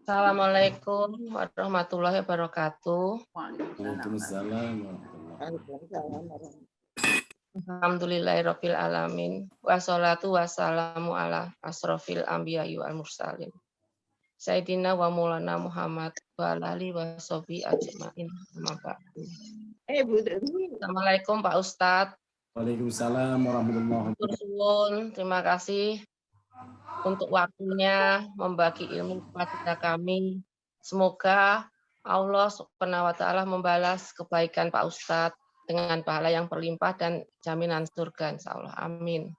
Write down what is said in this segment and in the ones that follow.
Assalamualaikum warahmatullahi wabarakatuh. Waalaikumsalam. Alhamdulillahirabbil alamin. Wassalatu wassalamu ala asrofil anbiya'i wal mursalin. Sayyidina wa maulana Muhammad wa ala alihi wa sahbihi ajmain. Assalamualaikum Pak Ustadz. Waalaikumsalam warahmatullahi wabarakatuh. Terima kasih untuk waktunya membagi ilmu kepada kami. Semoga Allah Subhanahu wa taala membalas kebaikan Pak Ustadz dengan pahala yang berlimpah dan jaminan surga insyaallah. Amin.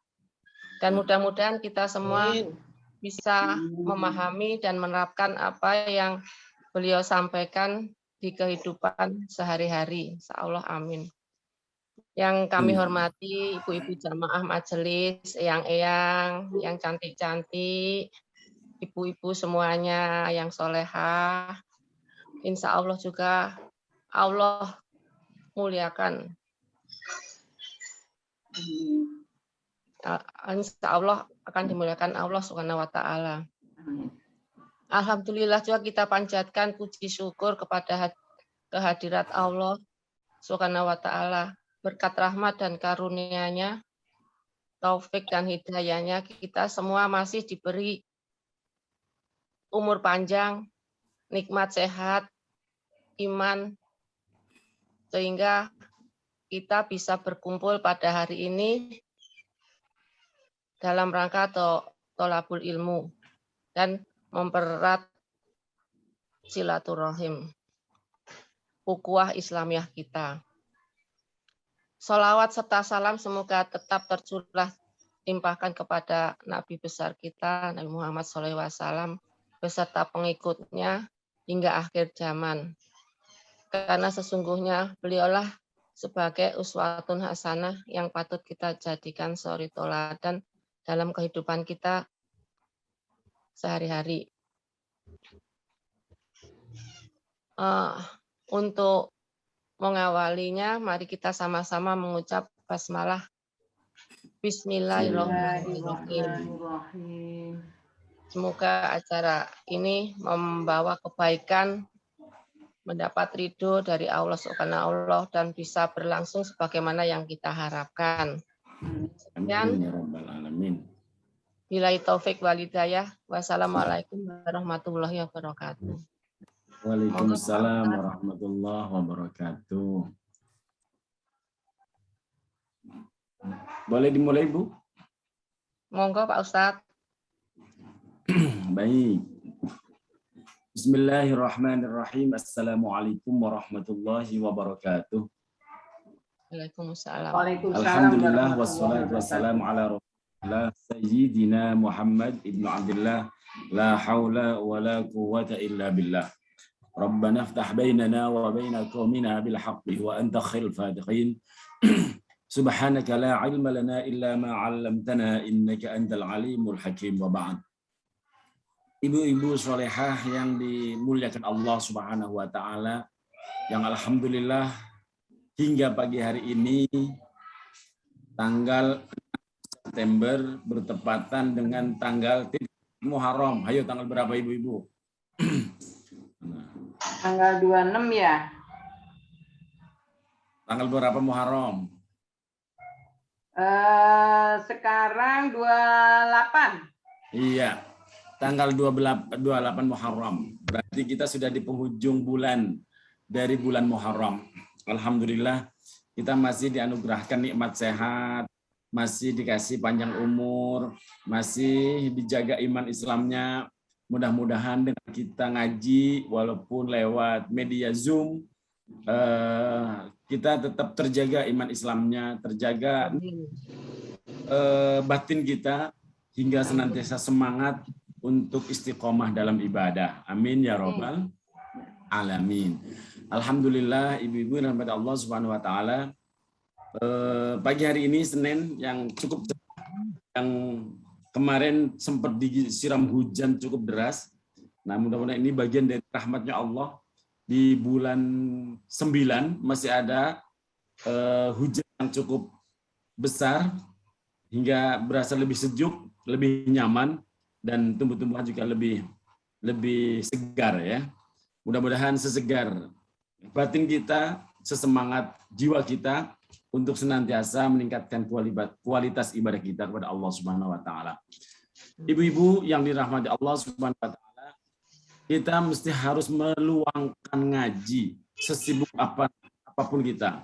Dan mudah-mudahan kita semua bisa memahami dan menerapkan apa yang beliau sampaikan di kehidupan sehari-hari. Insyaallah amin. Yang kami hormati ibu-ibu jamaah majelis, eyang-eyang, yang cantik-cantik, ibu-ibu semuanya yang solehah. Insya Allah juga Allah muliakan. Insya Allah akan dimuliakan Allah Subhanahu wa taala. Alhamdulillah juga kita panjatkan puji syukur kepada kehadirat Allah Subhanahu wa taala. Berkat rahmat dan karunia-Nya, taufik dan hidayahnya, kita semua masih diberi umur panjang, nikmat sehat, iman, sehingga kita bisa berkumpul pada hari ini dalam rangka tholabul ilmu dan mempererat silaturahim, ukhuwah Islamiyah kita. Sholawat serta salam semoga tetap tercurah limpahkan kepada Nabi besar kita, Nabi Muhammad SAW, beserta pengikutnya hingga akhir zaman. Karena sesungguhnya beliaulah sebagai uswatun hasanah yang patut kita jadikan suri toladan dalam kehidupan kita sehari-hari. Untuk mengawalinya, mari kita sama-sama mengucap basmalah. Bismillahirrahmanirrahim. Semoga acara ini membawa kebaikan, mendapat ridho dari Allah Subhanahu wa taala dan bisa berlangsung sebagaimana yang kita harapkan. Sekian. Billahi taufik wal hidayah. Wassalamualaikum warahmatullahi wabarakatuh. Waalaikumsalam warahmatullahi wabarakatuh. Boleh dimulai, Bu? Monggo Pak Ustadz. Baik. Bismillahirrahmanirrahim. Assalamualaikum warahmatullahi wabarakatuh. Waalaikumsalam. Alhamdulillah wassalatu wassalamu ala rasulillah sayyidina Muhammad ibnu Abdullah la haula wala quwwata illa billah. Rabbana aftah bainana wa baina qaumina bil haqqi wa anta khairul fatihin. Subhanaka la ilma lana illa ma 'allamtana innaka antal alimul hakim wa ba'd. Ibu-ibu solehah yang dimuliakan Allah Subhanahu wa taala, yang alhamdulillah hingga pagi hari ini tanggal September bertepatan dengan tanggal Muharram. Ayo tanggal berapa ibu-ibu? Tanggal 26 ya. Tanggal berapa Muharram? Sekarang 28. Iya, tanggal 28 Muharram. Berarti kita sudah di penghujung bulan dari bulan Muharram. Alhamdulillah kita masih dianugerahkan nikmat sehat, masih dikasih panjang umur, masih dijaga iman Islamnya. Mudah-mudahan dengan kita ngaji walaupun lewat media Zoom, kita tetap terjaga iman Islamnya, terjaga batin kita hingga senantiasa semangat untuk istiqomah dalam ibadah. Amin ya rabbal alamin. Alhamdulillah ibu-ibu dan pada Allah Subhanahu wa taala. Pagi hari ini Senin yang cukup yang kemarin sempat disiram hujan cukup deras. Nah, mudah-mudahan ini bagian dari rahmatnya Allah. Di bulan 9 masih ada hujan yang cukup besar hingga berasa lebih sejuk, lebih nyaman. dan tumbuh-tumbuhan juga lebih segar ya. Mudah-mudahan sesegar batin kita, sesemangat jiwa kita untuk senantiasa meningkatkan kualitas ibadah kita kepada Allah Subhanahu wa taala. Ibu-ibu yang dirahmati Allah Subhanahu wa taala, kita mesti harus meluangkan ngaji sesibuk apapun kita.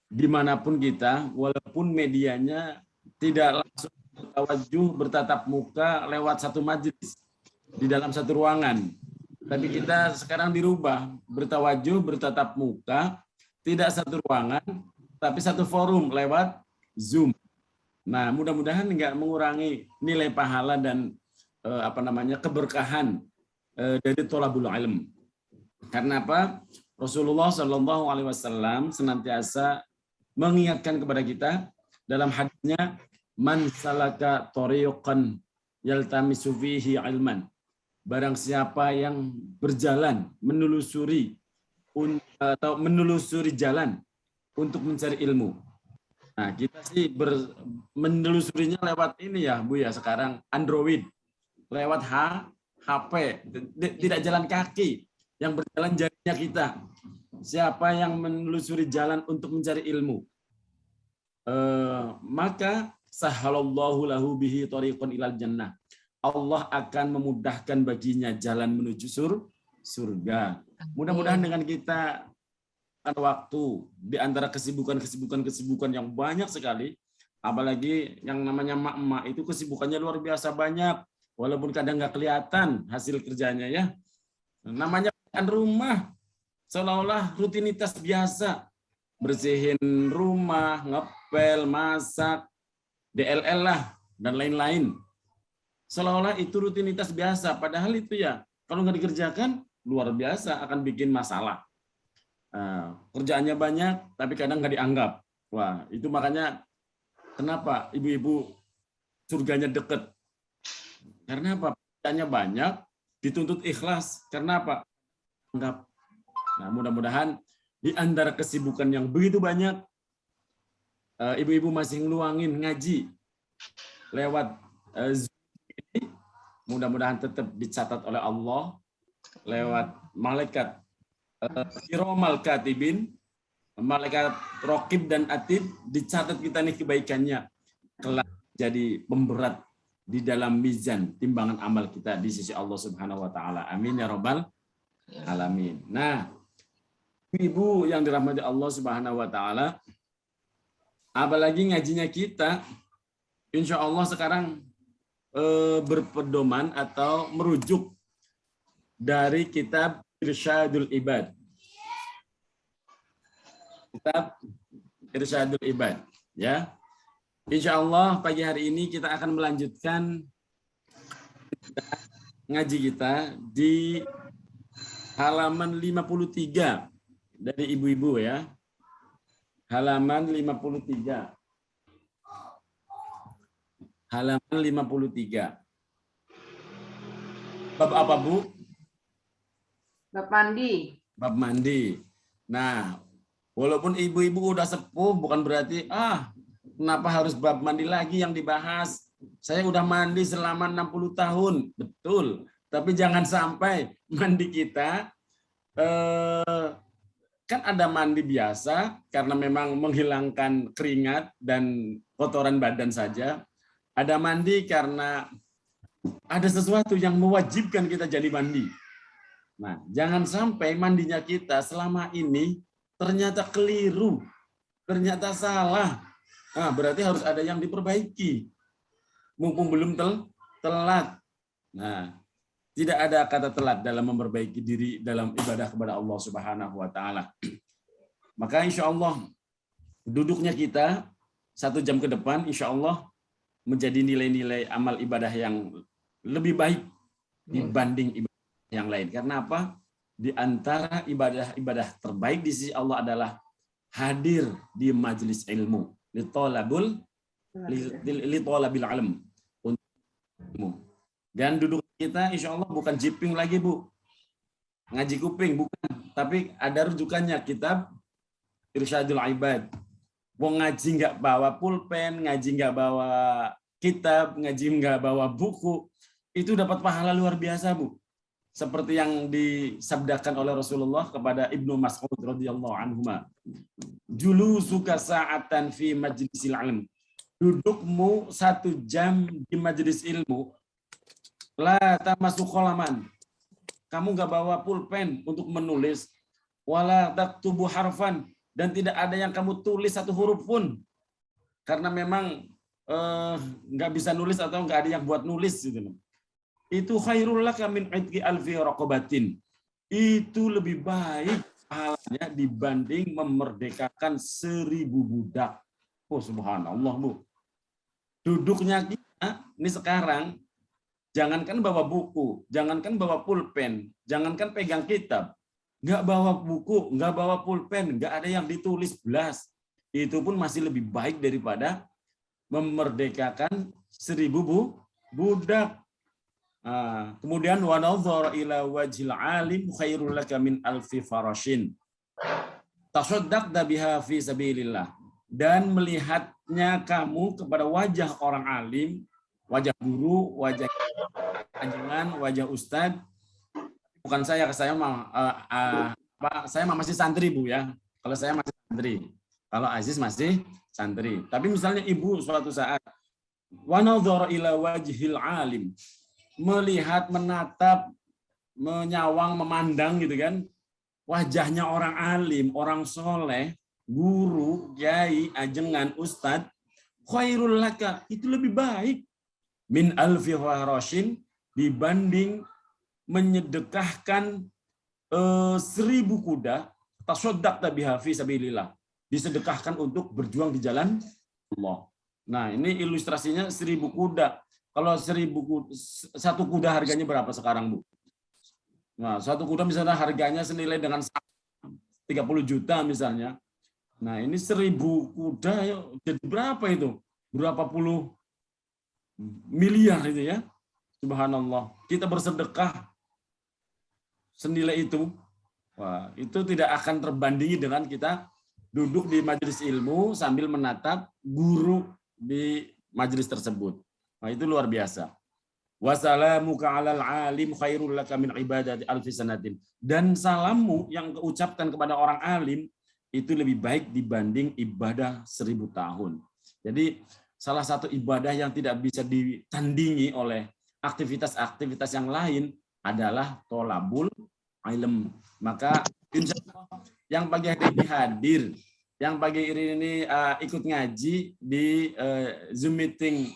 Dimanapun kita, walaupun medianya tidak langsung bertawajuh bertatap muka lewat satu majelis di dalam satu ruangan. Tapi kita sekarang dirubah, bertawajuh, bertatap muka, tidak satu ruangan, tapi satu forum lewat Zoom. Nah, mudah-mudahan nggak mengurangi nilai pahala dan keberkahan dari thalabul ilm. Karena apa? Rasulullah Shallallahu Alaihi Wasallam senantiasa mengingatkan kepada kita dalam hadisnya, man salaka thariqan yaltamisu fihi ilman. Barang siapa yang berjalan menelusuri jalan untuk mencari ilmu. Nah, kita sih menelusurinya lewat ini ya, Bu ya, sekarang Android, lewat HP, tidak jalan kaki, yang berjalan jarinya kita. Siapa yang menelusuri jalan untuk mencari ilmu, maka sahalallahu lahu bihi thariqan ilal jannah. Allah akan memudahkan baginya jalan menuju surga. Mudah-mudahan dengan kita waktu di antara kesibukan yang banyak sekali, apalagi yang namanya emak-emak itu kesibukannya luar biasa banyak, walaupun kadang nggak kelihatan hasil kerjanya ya. Namanya rumah, seolah-olah rutinitas biasa, bersihin rumah, ngepel, masak, DLL lah, dan lain-lain. Seolah-olah itu rutinitas biasa, padahal itu ya, kalau nggak dikerjakan, luar biasa akan bikin masalah. Kerjaannya banyak, tapi kadang nggak dianggap. Wah, itu makanya kenapa ibu-ibu surganya deket. Karena apa? Kerjaannya banyak, dituntut ikhlas. Karena apa? Anggap. Nah, mudah-mudahan di antara kesibukan yang begitu banyak, ibu-ibu masih ngeluangin ngaji lewat Zoom ini, mudah-mudahan tetap dicatat oleh Allah lewat malaikat Kiromal Katibin, malaikat Rokib dan Atid, dicatat kita nih kebaikannya kelak jadi pemberat di dalam mizan timbangan amal kita di sisi Allah Subhanahu wa taala. Amin ya rabbal alamin. Nah, ibu yang dirahmati Allah Subhanahu wa taala, apalagi ngajinya kita insya Allah sekarang berpedoman atau merujuk dari kitab Irsyadul Ibad. Kitab Irsyadul Ibad, ya. Insya Allah pagi hari ini kita akan melanjutkan ngaji kita di halaman 53 dari ibu-ibu ya. Halaman 53. Halaman 53. Bab apa, Bu? Bab mandi. Bab mandi. Nah, walaupun ibu-ibu udah sepuh, bukan berarti kenapa harus bab mandi lagi yang dibahas? Saya udah mandi selama 60 tahun, betul. Tapi jangan sampai mandi kita kan ada mandi biasa karena memang menghilangkan keringat dan kotoran badan saja. Ada mandi karena ada sesuatu yang mewajibkan kita jadi mandi. Nah, jangan sampai mandinya kita selama ini ternyata keliru, ternyata salah. Nah, berarti harus ada yang diperbaiki. Mumpung belum telat. Nah, tidak ada kata telat dalam memperbaiki diri dalam ibadah kepada Allah Subhanahu wa taala. Maka insya Allah duduknya kita 1 jam ke depan insya Allah menjadi nilai-nilai amal ibadah yang lebih baik dibanding ibadah yang lain. Karena apa? Di antara ibadah-ibadah terbaik di sisi Allah adalah hadir di majelis ilmu. Litolabil ilm. Dan duduk kita insya Allah bukan jiping lagi, Bu. Ngaji kuping, bukan. Tapi ada rujukannya, kitab Irsyadul Ibad. Wong ngaji nggak bawa pulpen, ngaji nggak bawa kitab, ngaji nggak bawa buku. itu dapat pahala luar biasa, Bu. Seperti yang disabdakan oleh Rasulullah kepada Ibnu Mas'ud radhiyallahu anhu. Julusuka sa'atan fi majlisil ilm. Dudukmu 1 jam di majelis ilmu. La tamassu qalaman. Kamu nggak bawa pulpen untuk menulis. Wala taktubu harfan. Dan tidak ada yang kamu tulis 1 huruf pun. Karena memang nggak bisa nulis atau nggak ada yang buat nulis. Gitu. Itu khairul laka min idqi alfi raqabatin. Itu lebih baik pahalanya dibanding memerdekakan 1000 budak. Oh subhanallah, Bu. Duduknya kita ini sekarang, jangankan bawa buku, jangankan bawa pulpen, jangankan pegang kitab, nggak bawa buku, nggak bawa pulpen, nggak ada yang ditulis belas. Itu pun masih lebih baik daripada memerdekakan 1000 budak. Kemudian wa nadhara ila wajhil alim khairul laka min alfi farashin. Tasaddaqta biha fi sabilillah. Dan melihatnya kamu kepada wajah orang alim, wajah guru, wajah ajengan, wajah ustadz. Bukan saya masih santri, Bu ya. Kalau saya masih santri. Kalau Aziz masih santri. Tapi misalnya ibu suatu saat wa nadhara ila wajhil alim, melihat, menatap, menyawang, memandang gitu kan, wajahnya orang alim, orang soleh, guru, kiai, ajengan, ustadz, khairul laka, itu lebih baik min alfi farashin dibanding menyedekahkan 1000 kuda, tasaddaqta biha fi sabilillah, disedekahkan untuk berjuang di jalan Allah. Nah, ini ilustrasinya 1000 kuda. Kalau 1 kuda harganya berapa sekarang, Bu? Nah, 1 kuda misalnya harganya senilai dengan 30 juta misalnya. Nah, ini 1000 kuda jadi berapa itu? Berapa puluh miliar itu ya? Subhanallah. Kita bersedekah senilai itu. Wah, itu tidak akan terbandingi dengan kita duduk di majelis ilmu sambil menatap guru di majelis tersebut. Nah, itu luar biasa. Wassalamuka 'alal alim khairul laka min ibadati alfi sanatin. Dan salammu yang keucapkan kepada orang alim itu lebih baik dibanding ibadah 1000 tahun. Jadi salah satu ibadah yang tidak bisa ditandingi oleh aktivitas-aktivitas yang lain adalah tholabul ilm. Maka insya Allah yang pagi hari ini hadir, yang pagi hari ini ikut ngaji di Zoom meeting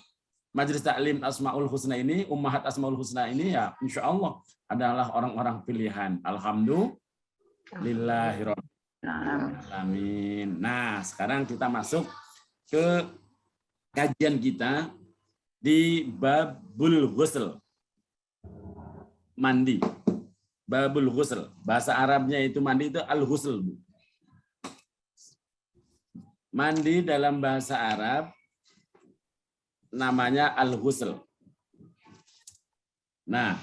Majelis Taklim Asmaul Husna ini, Ummahat Asmaul Husna ini, ya insya Allah adalah orang-orang pilihan. Alhamdulillahirrahmanirrahim. Amin. Nah, sekarang kita masuk ke kajian kita di Babul Ghusl. Mandi. Babul Ghusl. Bahasa Arabnya itu mandi itu al-ghusl. Mandi dalam bahasa Arab namanya al-ghusl. Nah,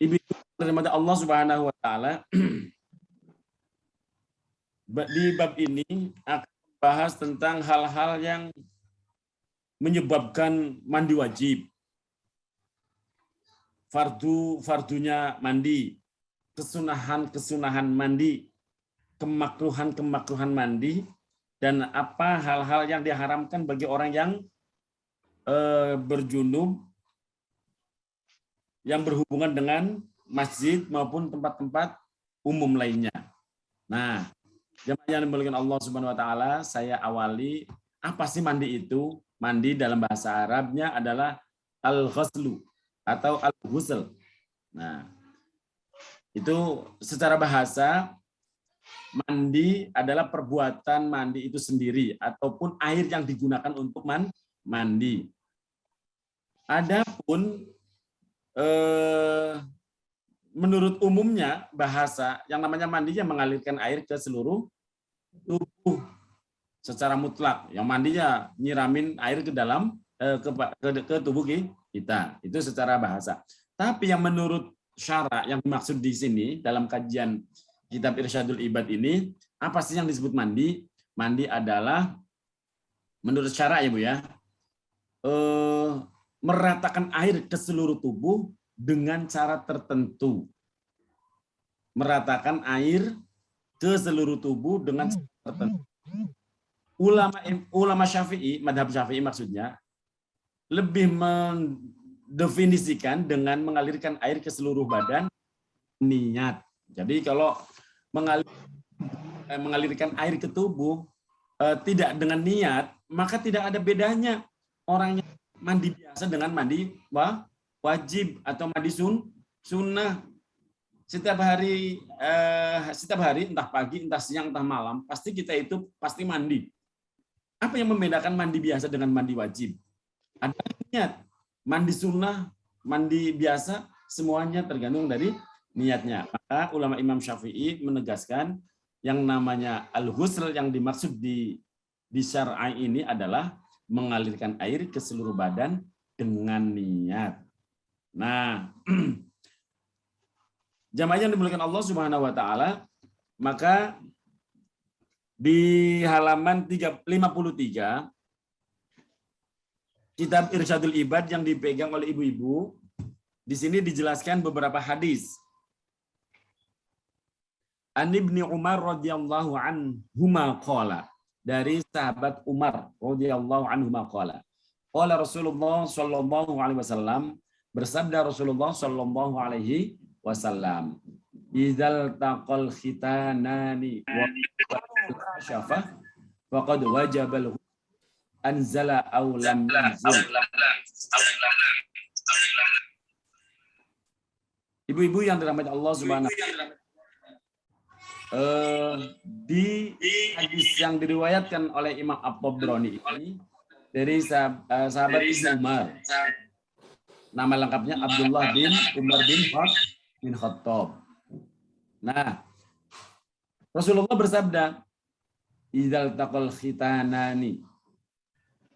Ibu Allah Subhanahu wa taala di bab ini akan membahas tentang hal-hal yang menyebabkan mandi wajib. Fardunya mandi, kesunahan mandi, kemakruhan mandi, dan apa hal-hal yang diharamkan bagi orang yang berjunub, yang berhubungan dengan masjid maupun tempat-tempat umum lainnya. Nah, jemaah yang dimuliakan Allah Subhanahu wa taala, saya awali apa sih mandi itu? Mandi dalam bahasa Arabnya adalah al-ghuslu atau al-ghusl. Nah, itu secara bahasa mandi adalah perbuatan mandi itu sendiri ataupun air yang digunakan untuk mandi. Adapun menurut umumnya bahasa yang namanya mandinya mengalirkan air ke seluruh tubuh secara mutlak. Yang mandinya nyiramin air ke dalam ke tubuh kita. Itu secara bahasa. Tapi yang menurut syara yang dimaksud di sini dalam kajian kitab Irsyadul Ibad ini, apa sih yang disebut mandi? Mandi adalah menurut syara ya Bu ya. meratakan air ke seluruh tubuh dengan cara tertentu. Meratakan air ke seluruh tubuh dengan cara tertentu. Ulama Syafi'i, madhab Syafi'i maksudnya, lebih mendefinisikan dengan mengalirkan air ke seluruh badan niat. Jadi kalau mengalirkan air ke tubuh tidak dengan niat, maka tidak ada bedanya orang yang mandi biasa dengan mandi wajib atau mandi sunnah. Setiap hari entah pagi, entah siang, entah malam, pasti kita itu pasti mandi. Apa yang membedakan mandi biasa dengan mandi wajib? Ada niat. Mandi sunnah, mandi biasa, semuanya tergantung dari niatnya. Maka ulama Imam Syafi'i menegaskan yang namanya al-ghusl yang dimaksud di syar'i ini adalah mengalirkan air ke seluruh badan dengan niat. Nah, jamaah yang dimuliakan Allah Subhanahu wa taala, maka di halaman 53 kitab Irsyadul Ibad yang dipegang oleh ibu-ibu, di sini dijelaskan beberapa hadis. An Ibni Umar radhiyallahu anhuma qala, dari sahabat Umar radhiyallahu anhuma qala. Qala Rasulullah sallallahu alaihi wasallam, bersabda Rasulullah sallallahu alaihi wasallam, "Idzal taqal khitanani wa syafah faqad wajabal anzala aw lam yanzil." Ibu-ibu yang dirahmati Allah Subhanahu wa taala, di hadis yang diriwayatkan oleh Imam At-Tabrani ini dari sahabat Ibnu Umar. Nama lengkapnya Abdullah bin Umar bin Khattab. Nah, Rasulullah bersabda, "Idzal taqal khitanani."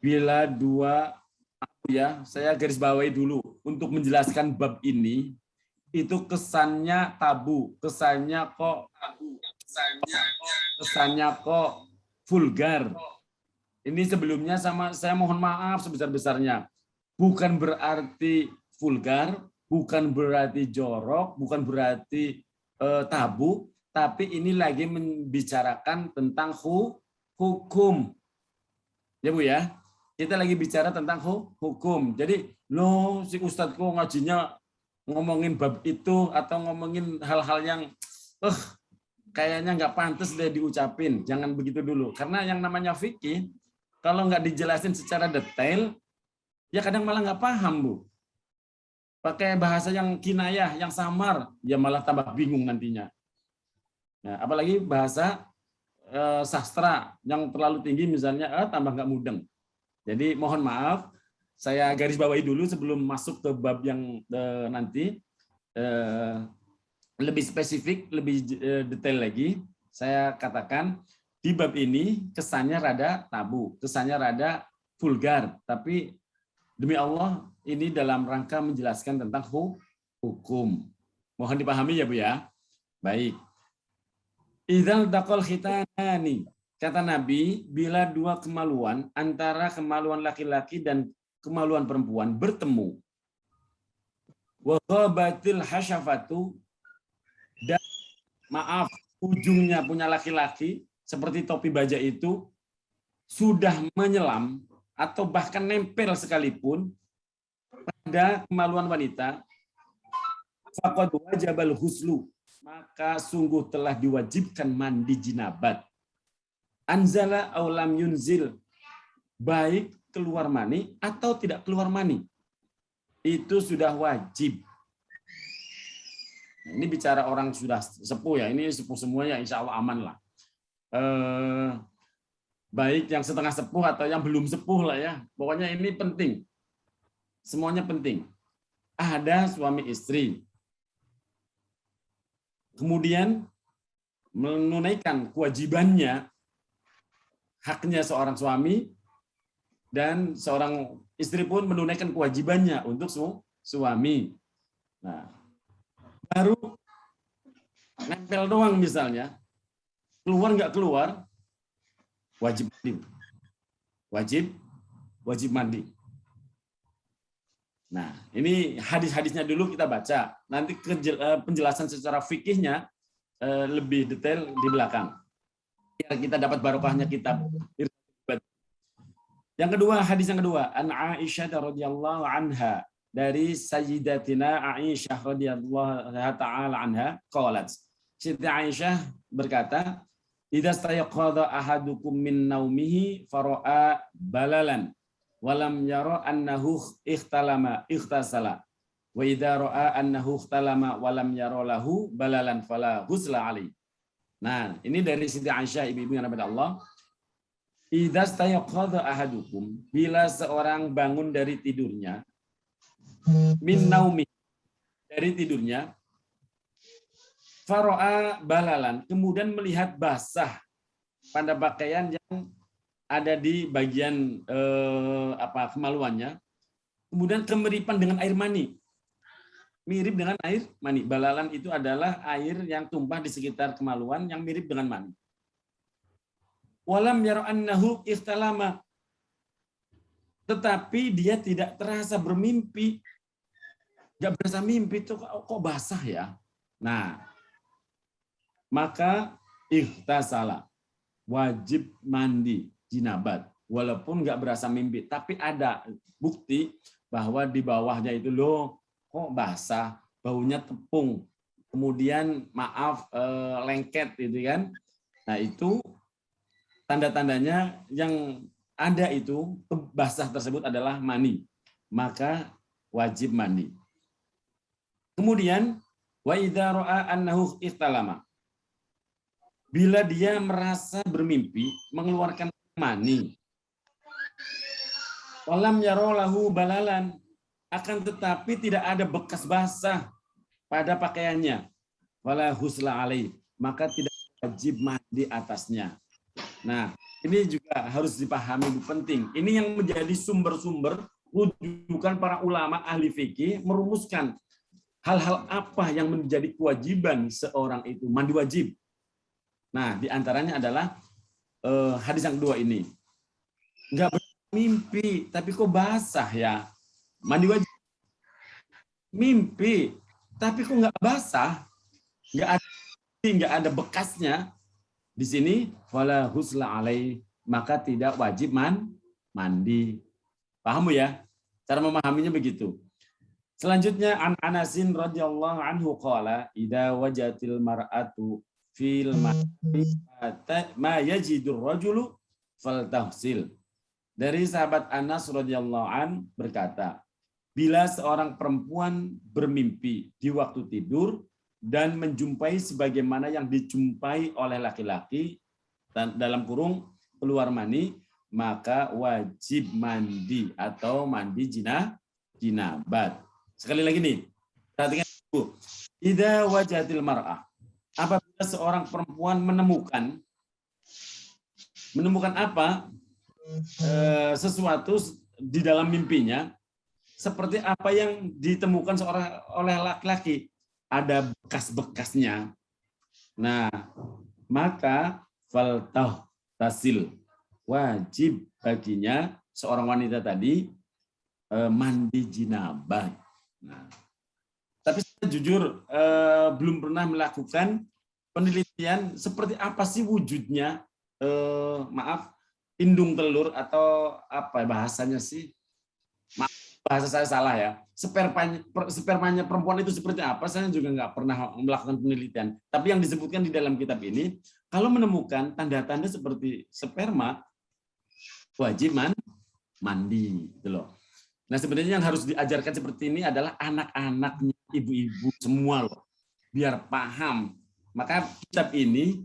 Bila dua, saya garis bawahi dulu untuk menjelaskan bab ini, itu kesannya tabu, kesannya kok vulgar. Ini sebelumnya saya mohon maaf sebesar-besarnya. Bukan berarti vulgar, bukan berarti jorok, bukan berarti tabu, tapi ini lagi membicarakan tentang hukum. Ya Bu ya, kita lagi bicara tentang hukum. Jadi, si Ustadz kok ngajinya ngomongin bab itu atau ngomongin hal-hal yang kayaknya nggak pantas deh diucapin. Jangan begitu dulu. Karena yang namanya fikih, kalau nggak dijelasin secara detail, ya kadang malah nggak paham, Bu. Pakai bahasa yang kinayah, yang samar, ya malah tambah bingung nantinya. Nah, apalagi bahasa sastra yang terlalu tinggi misalnya, tambah nggak mudeng. Jadi mohon maaf, saya garis bawahi dulu sebelum masuk ke bab yang nanti lebih spesifik, lebih detail lagi. Saya katakan di bab ini kesannya rada tabu, kesannya rada vulgar, tapi demi Allah ini dalam rangka menjelaskan tentang hukum. Mohon dipahami ya Bu ya. Baik. Idzal taqal khitanani, kata Nabi, bila dua kemaluan antara kemaluan laki-laki dan kemaluan perempuan bertemu, wa ghabatil hasyafatu, dan maaf, ujungnya punya laki-laki seperti topi baja itu sudah menyelam atau bahkan nempel sekalipun pada kemaluan wanita, faqad wajabal huslu, maka sungguh telah diwajibkan mandi jinabat. Anzala aw lam yunzil, baik keluar mani atau tidak keluar mani, itu sudah wajib. Ini bicara orang sudah sepuh ya, ini sepuh semuanya, insya Allah aman lah. Baik yang setengah sepuh atau yang belum sepuh lah ya, pokoknya ini penting. Semuanya penting. Ada suami istri, kemudian menunaikan kewajibannya, haknya seorang suami, dan seorang istri pun menunaikan kewajibannya untuk suami. Nah, baru nempel doang misalnya, keluar nggak keluar, wajib mandi. Wajib mandi. Nah, ini hadis-hadisnya dulu kita baca. Nanti penjelasan secara fikihnya lebih detail di belakang. Biar kita dapat barokahnya kitab. Yang kedua, hadis yang kedua, an Aisyah radhiyallahu anha, dari Sayyidatina Aisyah radhiyallahu taala anha, qalat. Siti Aisyah berkata, "Idza stayaqadha ahadukum min naumihi fara'a balalan walam yara annahu ikhtasala wa idza ra'a annahu ikhtalama walam yara lahu balalan fala ghusla alaihi." Nah, ini dari Siti Aisyah, ibu-ibu yang rahmat Allah. Idza stayaqadha ahadukum, bila seorang bangun dari tidurnya, min naumi, dari tidurnya, fara'a balalan, kemudian melihat basah pada pakaian yang ada di bagian kemaluannya, kemudian kemiripan dengan air mani, mirip dengan air mani. Balalan itu adalah air yang tumpah di sekitar kemaluan yang mirip dengan mani. Walam yara annahu ikhtalama, tetapi dia tidak terasa bermimpi, nggak berasa mimpi, itu kok basah ya. Nah, maka ikhtasala, wajib mandi jinabat, walaupun nggak berasa mimpi, tapi ada bukti bahwa di bawahnya itu loh kok basah, baunya tepung, kemudian lengket gitu kan. Nah, itu tanda-tandanya yang ada itu basah tersebut adalah mani, maka wajib mandi. Kemudian wa idza ra'a annahu ihtalama, bila dia merasa bermimpi mengeluarkan mani, walam yarolahu balalan, akan tetapi tidak ada bekas basah pada pakaiannya, wala husla alaih, maka tidak wajib mandi atasnya. Nah, ini juga harus dipahami, penting. Ini yang menjadi sumber-sumber rujukan para ulama ahli fikih merumuskan hal-hal apa yang menjadi kewajiban seorang itu mandi wajib. Nah, diantaranya adalah hadis yang kedua ini. Enggak bermimpi, tapi kok basah ya? Mandi wajib. Mimpi, tapi kok enggak basah? Enggak ada bekasnya. Di sini wala husla alai, maka tidak wajib mandi. Paham ya? Cara memahaminya begitu. Selanjutnya an Anasin radhiyallahu anhu qala idza wajatil mar'atu fil ma yajidur rajulu faltahsil. Dari sahabat Anas radhiyallahu an berkata, bila seorang perempuan bermimpi di waktu tidur dan menjumpai sebagaimana yang dijumpai oleh laki-laki, dan dalam kurung keluar mani, maka wajib mandi atau mandi jinabat. Sekali lagi nih, perhatikan dulu. Idza wajatil mar'ah, apabila seorang perempuan menemukan apa? Sesuatu di dalam mimpinya, seperti apa yang ditemukan oleh laki-laki, ada bekas-bekasnya. Nah, maka faltahtasil, wajib baginya seorang wanita tadi mandi jinabat. Nah, tapi saya jujur belum pernah melakukan penelitian seperti apa sih wujudnya, indung telur atau apa bahasanya sih? Bahasa saya salah ya. Spermanya perempuan itu seperti apa? Saya juga nggak pernah melakukan penelitian. Tapi yang disebutkan di dalam kitab ini, kalau menemukan tanda-tanda seperti sperma, wajib mandi, gitu loh. Nah, sebenarnya yang harus diajarkan seperti ini adalah anak-anaknya, ibu-ibu semua loh, biar paham. Maka kitab ini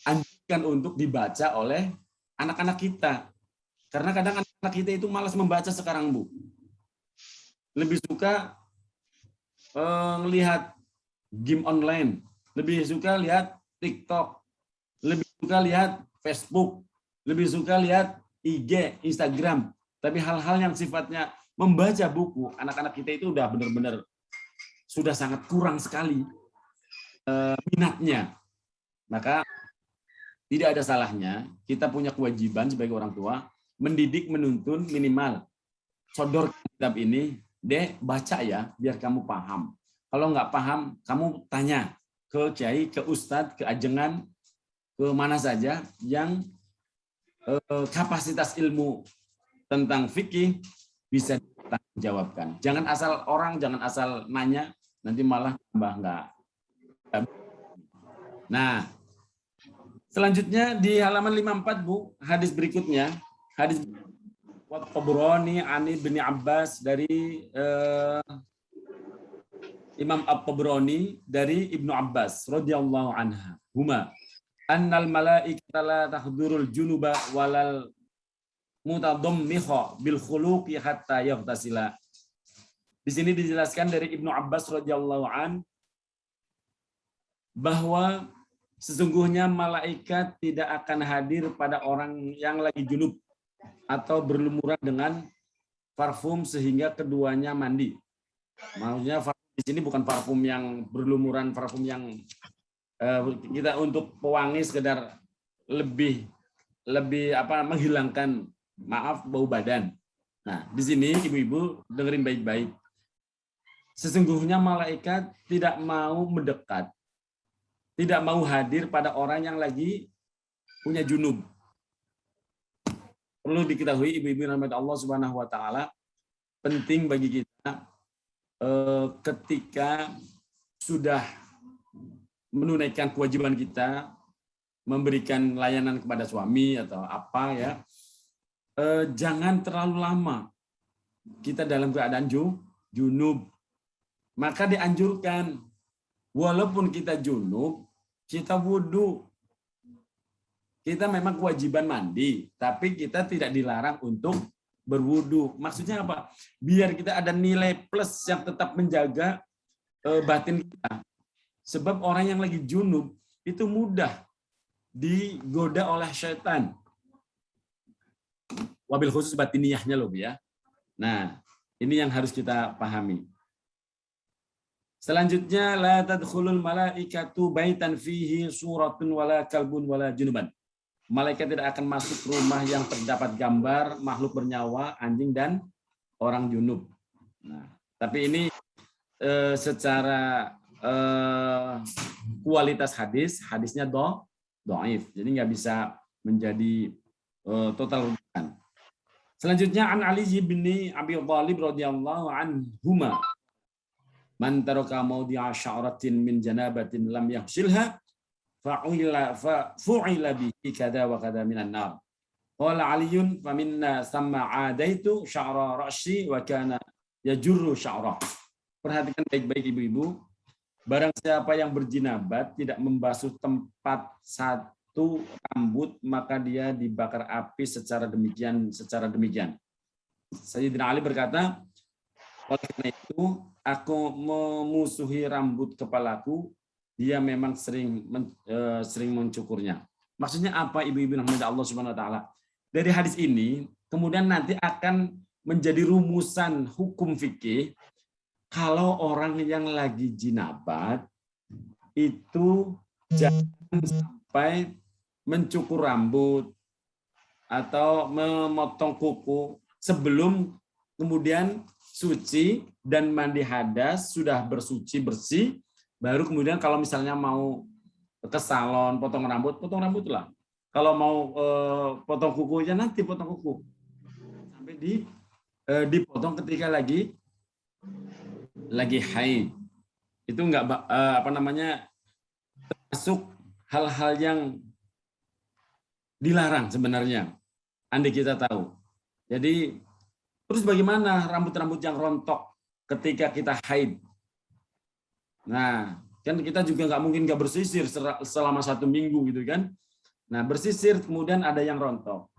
anjurkan untuk dibaca oleh anak-anak kita. Karena kadang anak-anak kita itu malas membaca sekarang, Bu. Lebih suka melihat game online, lebih suka lihat TikTok, lebih suka lihat Facebook, lebih suka lihat IG, Instagram. Tapi hal-hal yang sifatnya membaca buku, anak-anak kita itu udah benar-benar sudah sangat kurang sekali minatnya. Maka tidak ada salahnya kita punya kewajiban sebagai orang tua mendidik, menuntun, minimal sodor kitab ini Dek, baca ya, biar kamu paham. Kalau nggak paham, kamu tanya ke kiai, ke ustadz, ke ajengan, ke mana saja yang kapasitas ilmu tentang fikih bisa dijawabkan. Jangan asal orang, jangan asal nanya, nanti malah tambah nggak. Nah, selanjutnya di halaman 54, Bu, hadis berikutnya, hadis At-Tabrani ani bin Abbas dari Imam At-Tabrani dari Ibnu Abbas radhiyallahu anha. Huma annal malaikata la tahdurul junuba walal mutadammiha bil khuluqi hatta yaghtasila. Di sini dijelaskan dari Ibnu Abbas radhiyallahu an bahwa sesungguhnya malaikat tidak akan hadir pada orang yang lagi junub atau berlumuran dengan parfum sehingga keduanya mandi. Maksudnya parfum di sini bukan parfum yang berlumuran, parfum yang kita untuk pewangi sekedar lebih menghilangkan bau badan. Nah, di sini ibu-ibu dengerin baik-baik. Sesungguhnya malaikat tidak mau mendekat, tidak mau hadir pada orang yang lagi punya junub. Perlu diketahui ibu-ibu rahmat Allah Subhanahu wa taala, penting bagi kita ketika sudah menunaikan kewajiban kita, memberikan layanan kepada suami atau apa ya, jangan terlalu lama kita dalam keadaan junub. Maka dianjurkan walaupun kita junub, kita wudhu. Kita memang kewajiban mandi, tapi kita tidak dilarang untuk berwudu. Maksudnya apa? Biar kita ada nilai plus yang tetap menjaga batin kita. Sebab orang yang lagi junub itu mudah digoda oleh syaitan. Wabil khusus batiniyahnya loh ya. Nah, ini yang harus kita pahami. Selanjutnya, la tadkhulul malaikatu baitan fihi suratun wala kalbun wala junuban. Malaikat tidak akan masuk rumah yang terdapat gambar makhluk bernyawa, anjing dan orang junub. Nah, tapi ini secara kualitas hadisnya dhaif. Jadi nggak bisa menjadi total rujukan. Selanjutnya an Ali bin Abi Thalib radhiyallahu anhuma man taraka mawdi'a sya'ratin min janabatin lam yaghsilha fu'ila bihi kada wa kada minan nar. Qala Aliyun faminna samma adaitu sya'ra ra'si wa kana yajurru sya'ra. Perhatikan baik-baik ibu-ibu. Barang siapa yang berjinabat tidak membasuh tempat satu rambut, maka dia dibakar api secara demikian. Sayyidina Ali berkata, oleh karena itu aku memusuhi rambut kepalaku. Dia memang sering mencukurnya. Maksudnya apa ibu-ibu rahmat Allah Subhanahu wa taala? Dari hadis ini kemudian nanti akan menjadi rumusan hukum fikih kalau orang yang lagi jinabat itu jangan sampai mencukur rambut atau memotong kuku sebelum kemudian suci dan mandi hadas, sudah bersuci bersih. Baru kemudian kalau misalnya mau ke salon, potong rambut lah. Kalau mau potong kukunya nanti potong kuku. Sampai dipotong ketika lagi haid. Itu enggak termasuk hal-hal yang dilarang sebenarnya. Andai kita tahu. Jadi terus bagaimana rambut-rambut yang rontok ketika kita haid? Nah, kan kita juga nggak mungkin nggak bersisir selama 1 minggu gitu kan. Nah, bersisir kemudian ada yang rontok.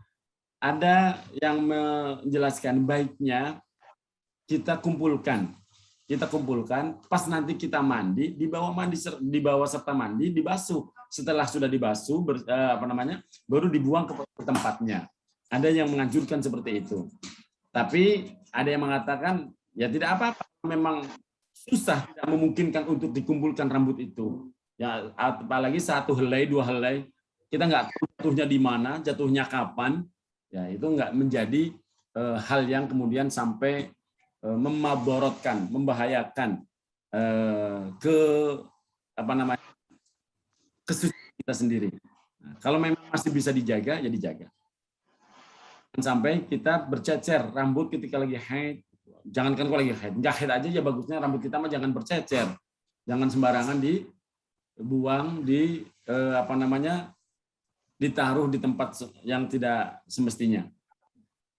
Ada yang menjelaskan baiknya kita kumpulkan. Pas nanti kita mandi, dibawa serta mandi, dibasuh. Setelah sudah dibasuh, baru dibuang ke tempatnya. Ada yang menganjurkan seperti itu. Tapi ada yang mengatakan ya tidak apa-apa, memang susah, tidak memungkinkan untuk dikumpulkan rambut itu. Ya, apalagi 1 helai, 2 helai, kita nggak tahu jatuhnya di mana, jatuhnya kapan. Ya, itu nggak menjadi hal yang kemudian sampai memaborotkan, membahayakan ke apa namanya kesucian kita sendiri. Nah, kalau memang masih bisa dijaga, ya dijaga. Jangan sampai kita bercecer rambut ketika lagi haid. Jangankan kalau lagi haid, nggak haid aja ya bagusnya rambut kita mah jangan bercecer, jangan sembarangan dibuang di apa namanya ditaruh di tempat yang tidak semestinya.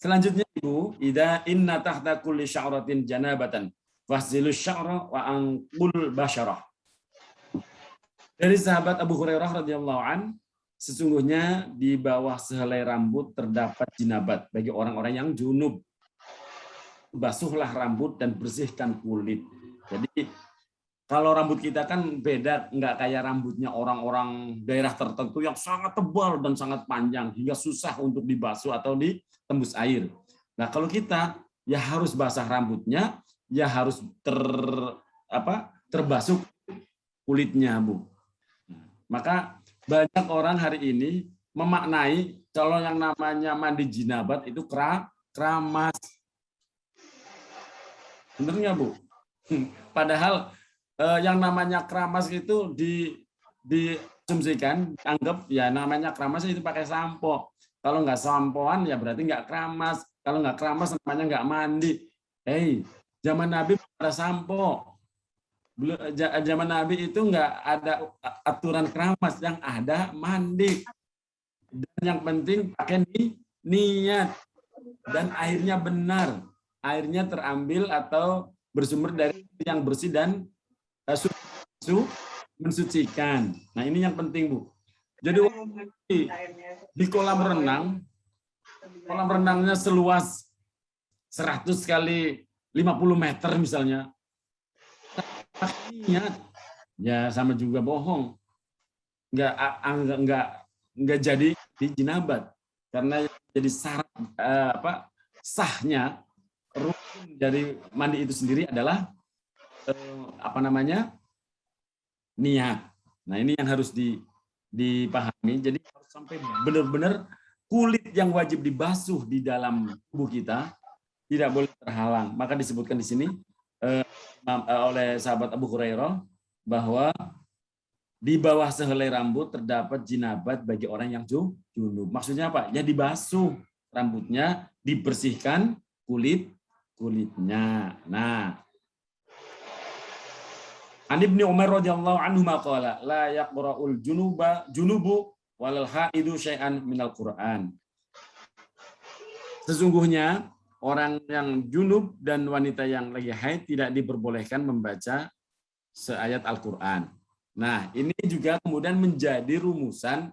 Selanjutnya Ibu, ida inna tahta kulli sya'ratin janabatan fasilus sya'ra wa anqul basyarah. Dari sahabat Abu Hurairah radhiyallahu an, sesungguhnya di bawah sehelai rambut terdapat jinabat bagi orang-orang yang junub. Basuhlah rambut dan bersihkan kulit. Jadi kalau rambut kita kan beda, nggak kayak rambutnya orang-orang daerah tertentu yang sangat tebal dan sangat panjang hingga susah untuk dibasuh atau ditembus air. Nah kalau kita ya harus basah rambutnya, ya harus terbasuh kulitnya, Bu. Maka banyak orang hari ini memaknai kalau yang namanya mandi jinabat itu keramas. Benar nggak, Bu? Padahal yang namanya keramas itu diasumsikan, anggap ya namanya keramas itu pakai sampo. Kalau nggak sampoan ya berarti nggak keramas. Kalau nggak keramas namanya nggak mandi. Zaman Nabi ada sampo. Zaman Nabi itu nggak ada aturan keramas, yang ada mandi. Dan yang penting pakai niat dan airnya benar. Airnya terambil atau bersumber dari yang bersih dan mensucikan. Nah ini yang penting, Bu. Jadi di kolam renangnya seluas 100 kali 50 meter misalnya. Ya sama juga bohong. Nggak jadi di jinabat. Karena jadi syarat sahnya rukun dari mandi itu sendiri adalah niat. Nah ini yang harus dipahami. Jadi harus sampai benar-benar kulit yang wajib dibasuh di dalam tubuh kita tidak boleh terhalang. Maka disebutkan di sini oleh sahabat Abu Hurairah bahwa di bawah sehelai rambut terdapat jinabat bagi orang yang junub. Maksudnya apa? Ya dibasuh rambutnya, dibersihkan kulitnya. Nah, An Ibnu Umar radhiyallahu anhu maqala la yaqra'ul junubu walal haidu syai'an minal Qur'an. Sesungguhnya orang yang junub dan wanita yang lagi haid tidak diperbolehkan membaca seayat Al-Qur'an. Nah, ini juga kemudian menjadi rumusan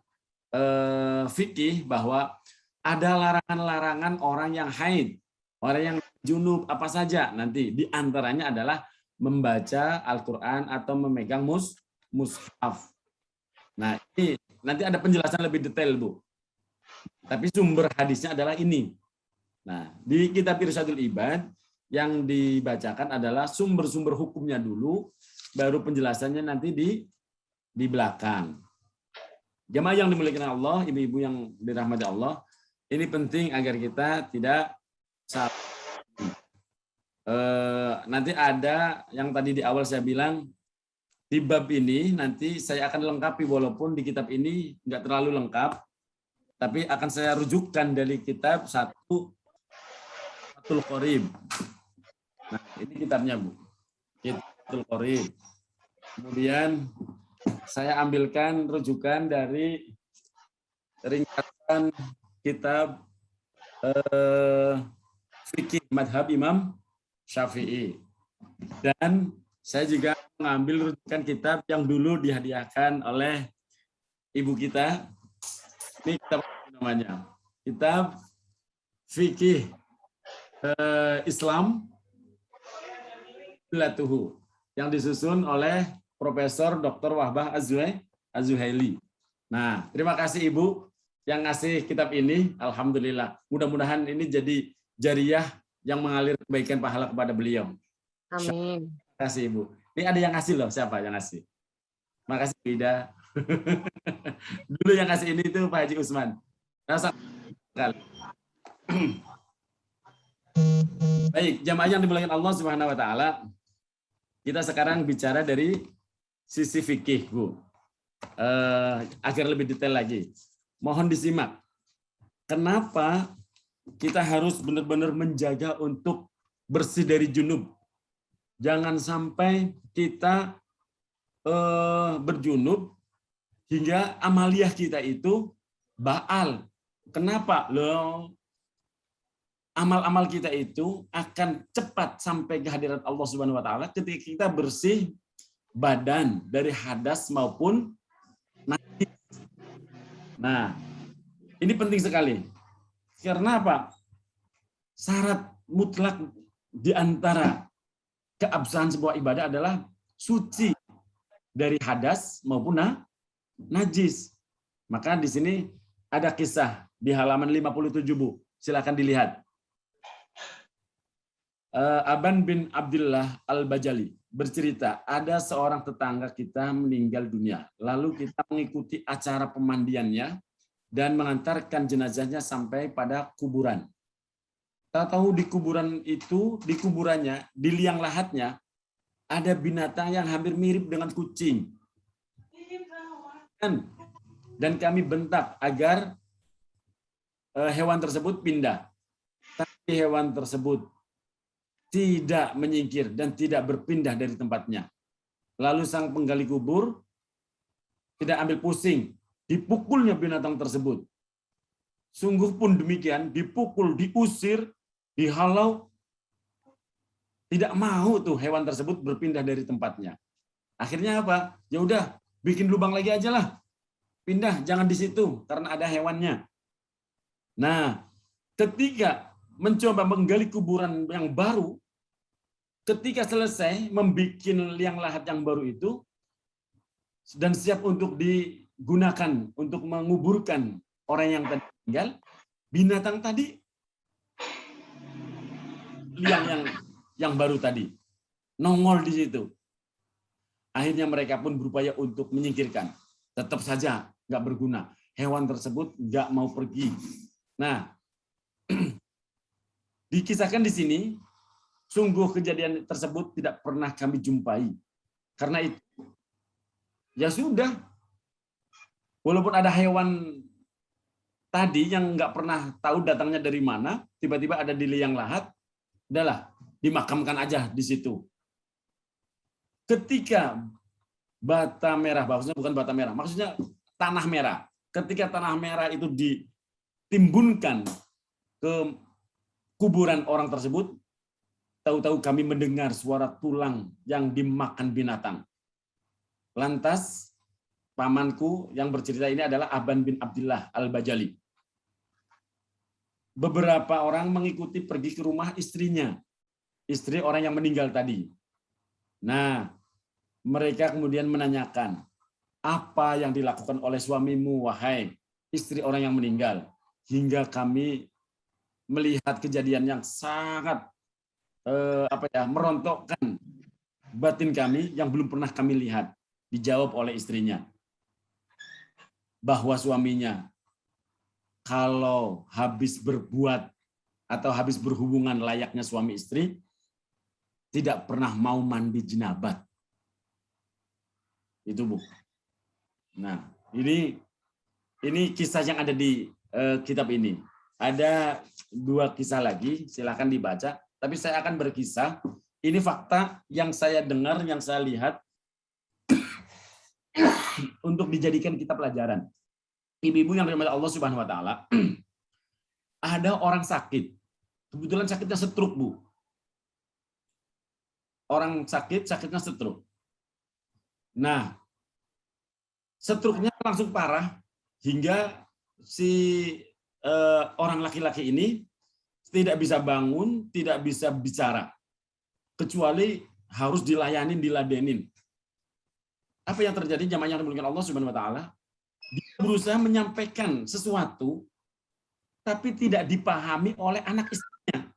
fikih bahwa ada larangan-larangan orang yang haid, orang yang junub apa saja. Nanti di antaranya adalah membaca Al-Qur'an atau memegang mushaf. Nah, ini nanti ada penjelasan lebih detail, Bu. Tapi sumber hadisnya adalah ini. Nah, di kitab Irsyadul Ibad yang dibacakan adalah sumber-sumber hukumnya dulu, baru penjelasannya nanti di belakang. Jamaah yang dimuliakan Allah, ibu-ibu yang dirahmati Allah, ini penting agar kita tidak salah. Nanti ada yang tadi di awal saya bilang, di bab ini nanti saya akan lengkapi, walaupun di kitab ini nggak terlalu lengkap, tapi akan saya rujukkan dari kitab Fathul Qorib. Nah, ini kitabnya, Bu. Fathul Qorib. Kemudian saya ambilkan rujukan dari ringkasan kitab fikih madhab Imam Syafi'i. Dan saya juga mengambil rujukan kitab yang dulu dihadiahkan oleh ibu kita. Ini kitab namanya. Kitab fikih Islam Latuhu, yang disusun oleh Profesor Dr. Wahbah Az-Zuhaili. Nah, terima kasih Ibu yang ngasih kitab ini. Alhamdulillah. Mudah-mudahan ini jadi jariyah yang mengalir kebaikan pahala kepada beliau. Amin. Terima kasih Ibu. Ini ada yang ngasih loh. Siapa yang ngasih? Terima kasih Bu Ida. Dulu yang ngasih ini itu Pak Haji Usman. Nah, sekali. Baik, jamaah yang dimuliakan Allah Subhanahu wa taala, kita sekarang bicara dari sisi fikih, Bu. Agar lebih detail lagi. Mohon disimak. Kenapa kita harus benar-benar menjaga untuk bersih dari junub? Jangan sampai kita berjunub hingga amaliyah kita itu baal. Kenapa? Loh, amal-amal kita itu akan cepat sampai ke hadirat Allah Subhanahu wa taala ketika kita bersih badan dari hadas maupun najis. Nah, ini penting sekali. Karena apa? Syarat mutlak di antara keabsahan sebuah ibadah adalah suci dari hadas maupun najis. Maka di sini ada kisah di halaman 57, Bu. Silakan dilihat. Aban bin Abdullah Al-Bajali bercerita, ada seorang tetangga kita meninggal dunia. Lalu kita mengikuti acara pemandiannya dan mengantarkan jenazahnya sampai pada kuburan. Tahu di kuburan itu, di kuburannya, di liang lahatnya, ada binatang yang hampir mirip dengan kucing. Dan kami bentak agar hewan tersebut pindah. Tapi hewan tersebut tidak menyingkir dan tidak berpindah dari tempatnya. Lalu sang penggali kubur tidak ambil pusing, dipukulnya binatang tersebut. Sungguh pun demikian, dipukul, diusir, dihalau, tidak mau tuh hewan tersebut berpindah dari tempatnya. Akhirnya apa? Ya udah, bikin lubang lagi aja lah. Pindah, jangan di situ karena ada hewannya. Nah, ketika mencoba menggali kuburan yang baru, ketika selesai membuat liang lahat yang baru itu dan siap untuk digunakan untuk menguburkan orang yang tadi meninggal, binatang tadi liang yang baru tadi nongol di situ. Akhirnya mereka pun berupaya untuk menyingkirkan. Tetap saja nggak berguna. Hewan tersebut nggak mau pergi. Nah, dikisahkan di sini, sungguh kejadian tersebut tidak pernah kami jumpai. Karena itu, ya sudah. Walaupun ada hewan tadi yang nggak pernah tahu datangnya dari mana, tiba-tiba ada di liang lahat, udahlah, dimakamkan aja di situ. Ketika bata merah, maksudnya bukan bata merah, maksudnya tanah merah. Ketika tanah merah itu ditimbunkan ke kuburan orang tersebut, tahu-tahu kami mendengar suara tulang yang dimakan binatang. Lantas, pamanku yang bercerita ini adalah Aban bin Abdullah Al-Bajali. Beberapa orang mengikuti pergi ke rumah istrinya, istri orang yang meninggal tadi. Nah, mereka kemudian menanyakan, apa yang dilakukan oleh suamimu, wahai istri orang yang meninggal? Hingga kami melihat kejadian yang sangat merontokkan batin kami yang belum pernah kami lihat. Dijawab oleh istrinya bahwa suaminya kalau habis berbuat atau habis berhubungan layaknya suami istri tidak pernah mau mandi jenabat. Itu, Bu. Nah, ini kisah yang ada di kitab ini. Ada 2 kisah lagi, silakan dibaca. Tapi saya akan berkisah. Ini fakta yang saya dengar, yang saya lihat untuk dijadikan kita pelajaran. Ibu-ibu yang dirahmati Allah Subhanahu wa taala, ada orang sakit. Kebetulan sakitnya stroke, Bu. Orang sakitnya stroke. Nah, stroke-nya langsung parah hingga si orang laki-laki ini tidak bisa bangun, tidak bisa bicara. Kecuali harus diladenin. Apa yang terjadi jamaah yang dimuliakan Allah Subhanahu wa taala? Dia berusaha menyampaikan sesuatu tapi tidak dipahami oleh anak istrinya.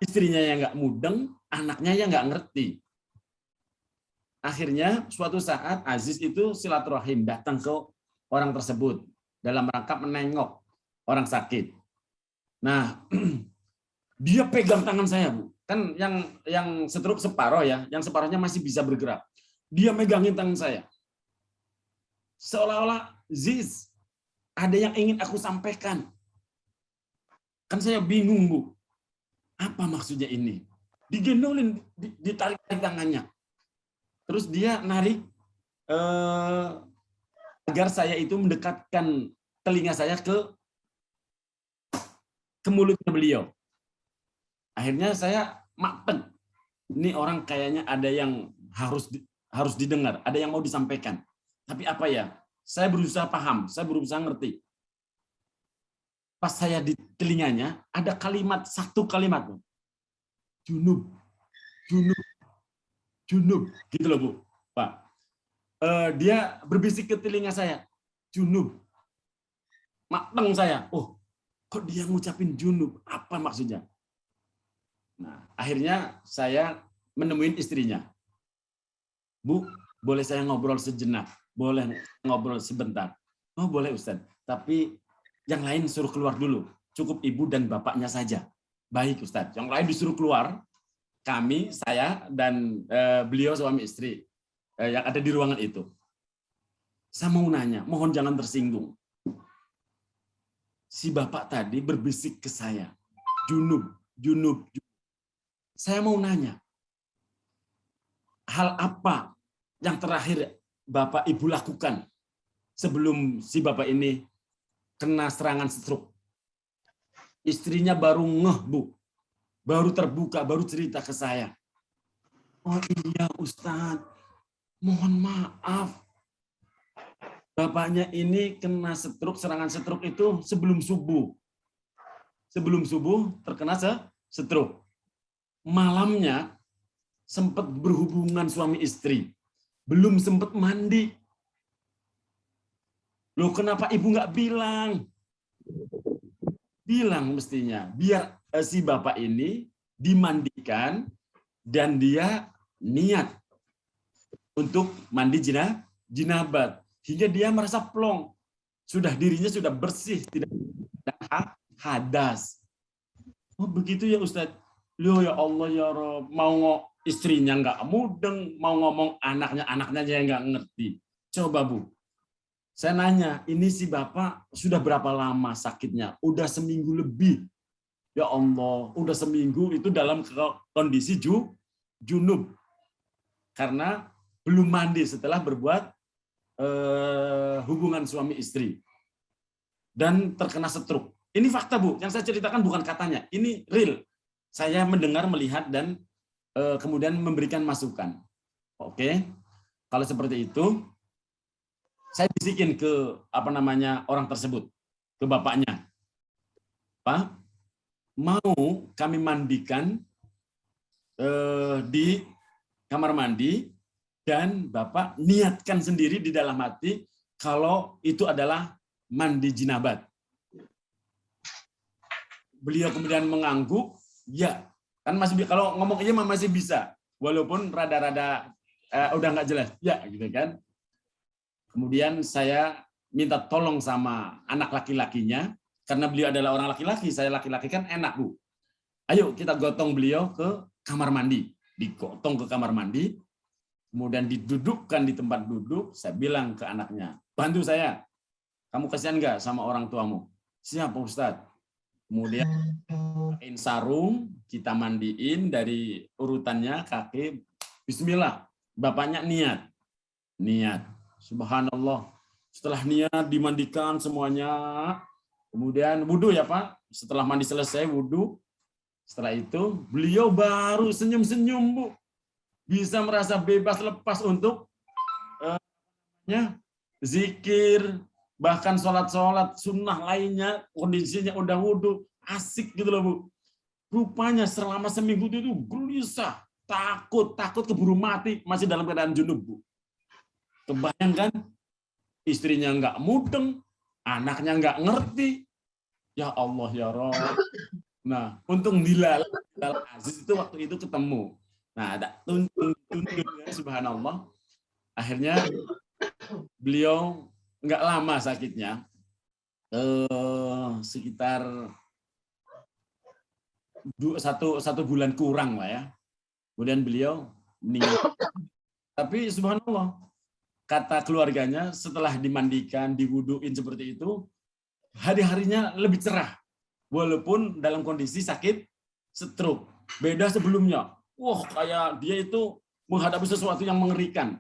Istrinya yang nggak mudeng, anaknya yang nggak ngerti. Akhirnya suatu saat Aziz itu silaturahim datang ke orang tersebut dalam rangka menengok orang sakit. Nah, Dia pegang tangan saya, Bu. Kan yang stroke separuh ya, yang separuhnya masih bisa bergerak. Dia megangin tangan saya. Seolah-olah, Ziz, ada yang ingin aku sampaikan. Kan saya bingung, Bu. Apa maksudnya ini? Digendolin, ditarik tangannya. Terus dia narik agar saya itu mendekatkan telinga saya ke mulutnya beliau. Akhirnya saya makteng. Ini orang kayaknya ada yang harus didengar, ada yang mau disampaikan. Tapi apa ya? Saya berusaha paham, saya berusaha ngerti. Pas saya di telinganya ada satu kalimat. Junub, junub, junub. Gitu loh, Bu. Pak. Dia berbisik ke telinga saya. Junub. Makteng saya. Oh, kok dia ngucapin junub? Apa maksudnya? Nah, akhirnya saya menemuin istrinya. Bu, boleh saya ngobrol sejenak? Boleh ngobrol sebentar? Oh, boleh Ustaz. Tapi yang lain suruh keluar dulu. Cukup ibu dan bapaknya saja. Baik Ustaz. Yang lain disuruh keluar. Kami, saya, dan beliau suami istri yang ada di ruangan itu. Saya mau nanya, mohon jangan tersinggung. Si bapak tadi berbisik ke saya. Junub, junub, junub. Saya mau nanya, hal apa yang terakhir Bapak Ibu lakukan sebelum si Bapak ini kena serangan stroke? Istrinya baru ngeh, Bu. Baru terbuka, baru cerita ke saya. Oh iya Ustadz, mohon maaf. Bapaknya ini kena stroke, serangan stroke itu sebelum subuh. Sebelum subuh terkena stroke. Malamnya sempat berhubungan suami istri, belum sempat mandi. Loh kenapa ibu nggak bilang? Bilang mestinya, biar si bapak ini dimandikan dan dia niat untuk mandi jinabat. Hingga dia merasa plong. Dirinya sudah bersih, tidak hadas. Oh begitu ya Ustadz? Loh ya Allah ya Rob, mau istrinya nggak mudeng, mau ngomong anaknya aja nggak ngerti. Coba Bu, saya nanya, ini si bapak sudah berapa lama sakitnya? Udah seminggu lebih. Ya Allah, udah seminggu itu dalam kondisi junub. Karena belum mandi setelah berbuat hubungan suami istri. Dan terkena stroke. Ini fakta Bu, yang saya ceritakan bukan katanya, ini real. Saya mendengar, melihat, dan kemudian memberikan masukan. Oke, kalau seperti itu, saya bisikin ke orang tersebut, ke bapaknya. Pak, mau kami mandikan di kamar mandi, dan Bapak niatkan sendiri di dalam hati kalau itu adalah mandi jinabat. Beliau kemudian mengangguk. Ya, kan masih kalau ngomong iya masih bisa, walaupun rada-rada udah nggak jelas. Ya, gitu kan. Kemudian saya minta tolong sama anak laki-lakinya, karena beliau adalah orang laki-laki, saya laki-laki kan enak Bu. Ayo kita gotong beliau ke kamar mandi, digotong ke kamar mandi, kemudian didudukkan di tempat duduk. Saya bilang ke anaknya, bantu saya, kamu kasihan nggak sama orang tuamu? Siap Pak Ustadz. Kemudian pakein sarung, kita mandiin dari urutannya kaki. Bismillah, bapaknya niat. Subhanallah. Setelah niat dimandikan semuanya, kemudian wudhu ya Pak. Setelah mandi selesai wudhu, setelah itu beliau baru senyum-senyum Bu. Bisa merasa bebas lepas untuk zikir, bahkan sholat sunnah lainnya, kondisinya udah wudhu, asik gitu loh Bu. Rupanya selama seminggu itu gelisah, takut keburu mati, masih dalam keadaan junub Bu. Kebayangkan, istrinya nggak mudeng, anaknya nggak ngerti. Ya Allah ya Rabb. Nah, untung Bilal Aziz itu waktu itu ketemu. Nah, ada tuntun subhanallah. Akhirnya beliau nggak lama sakitnya, sekitar satu bulan kurang lah ya. Kemudian beliau meninggal. Tapi subhanallah, kata keluarganya setelah dimandikan, diwuduin seperti itu, hari-harinya lebih cerah. Walaupun dalam kondisi sakit stroke. Beda sebelumnya. Wah, kayak dia itu menghadapi sesuatu yang mengerikan.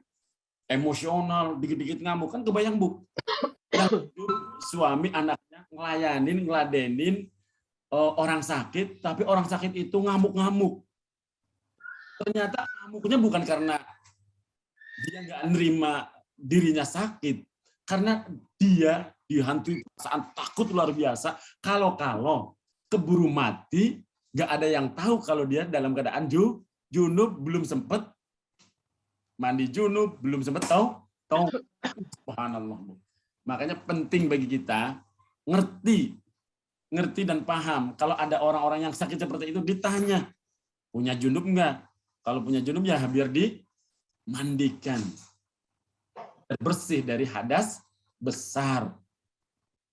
Emosional, dikit-dikit ngamuk. Kan kebayang, Bu. Yang suami anaknya ngeladenin orang sakit, tapi orang sakit itu ngamuk-ngamuk. Ternyata ngamuknya bukan karena dia nggak nerima dirinya sakit, karena dia dihantui perasaan takut luar biasa. Kalau keburu mati, nggak ada yang tahu kalau dia dalam keadaan junub, belum sempat mandi junub, belum sempat tahu. Subhanallah. Makanya penting bagi kita ngerti dan paham. Kalau ada orang-orang yang sakit seperti itu, ditanya, punya junub nggak? Kalau punya junub ya biar dimandikan. Bersih dari hadas besar.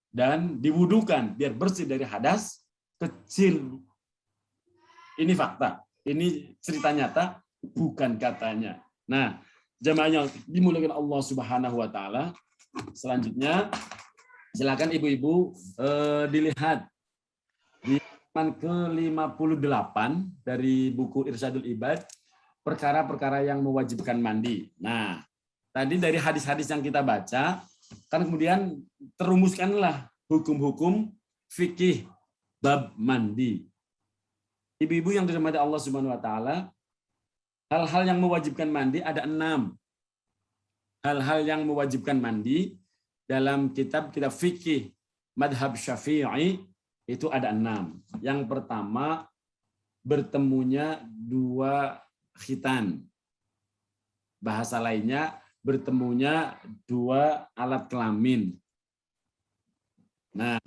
Dan diwudukan biar bersih dari hadas kecil. Ini fakta. Ini cerita nyata, bukan katanya. Nah, jamaah yang dimuliakan Allah Subhanahu wa taala, selanjutnya silakan ibu-ibu dilihat di halaman ke-58 dari buku Irsyadul Ibad, perkara-perkara yang mewajibkan mandi. Nah, tadi dari hadis-hadis yang kita baca, kan kemudian terumuskanlah hukum-hukum fikih bab mandi. Ibu-ibu yang dirahmati Allah Subhanahu wa taala, hal-hal yang mewajibkan mandi ada 6. Hal-hal yang mewajibkan mandi dalam kitab fikih madhab Syafi'i itu ada 6. Yang pertama, bertemunya 2 khitan. Bahasa lainnya, bertemunya 2 alat kelamin. Nah,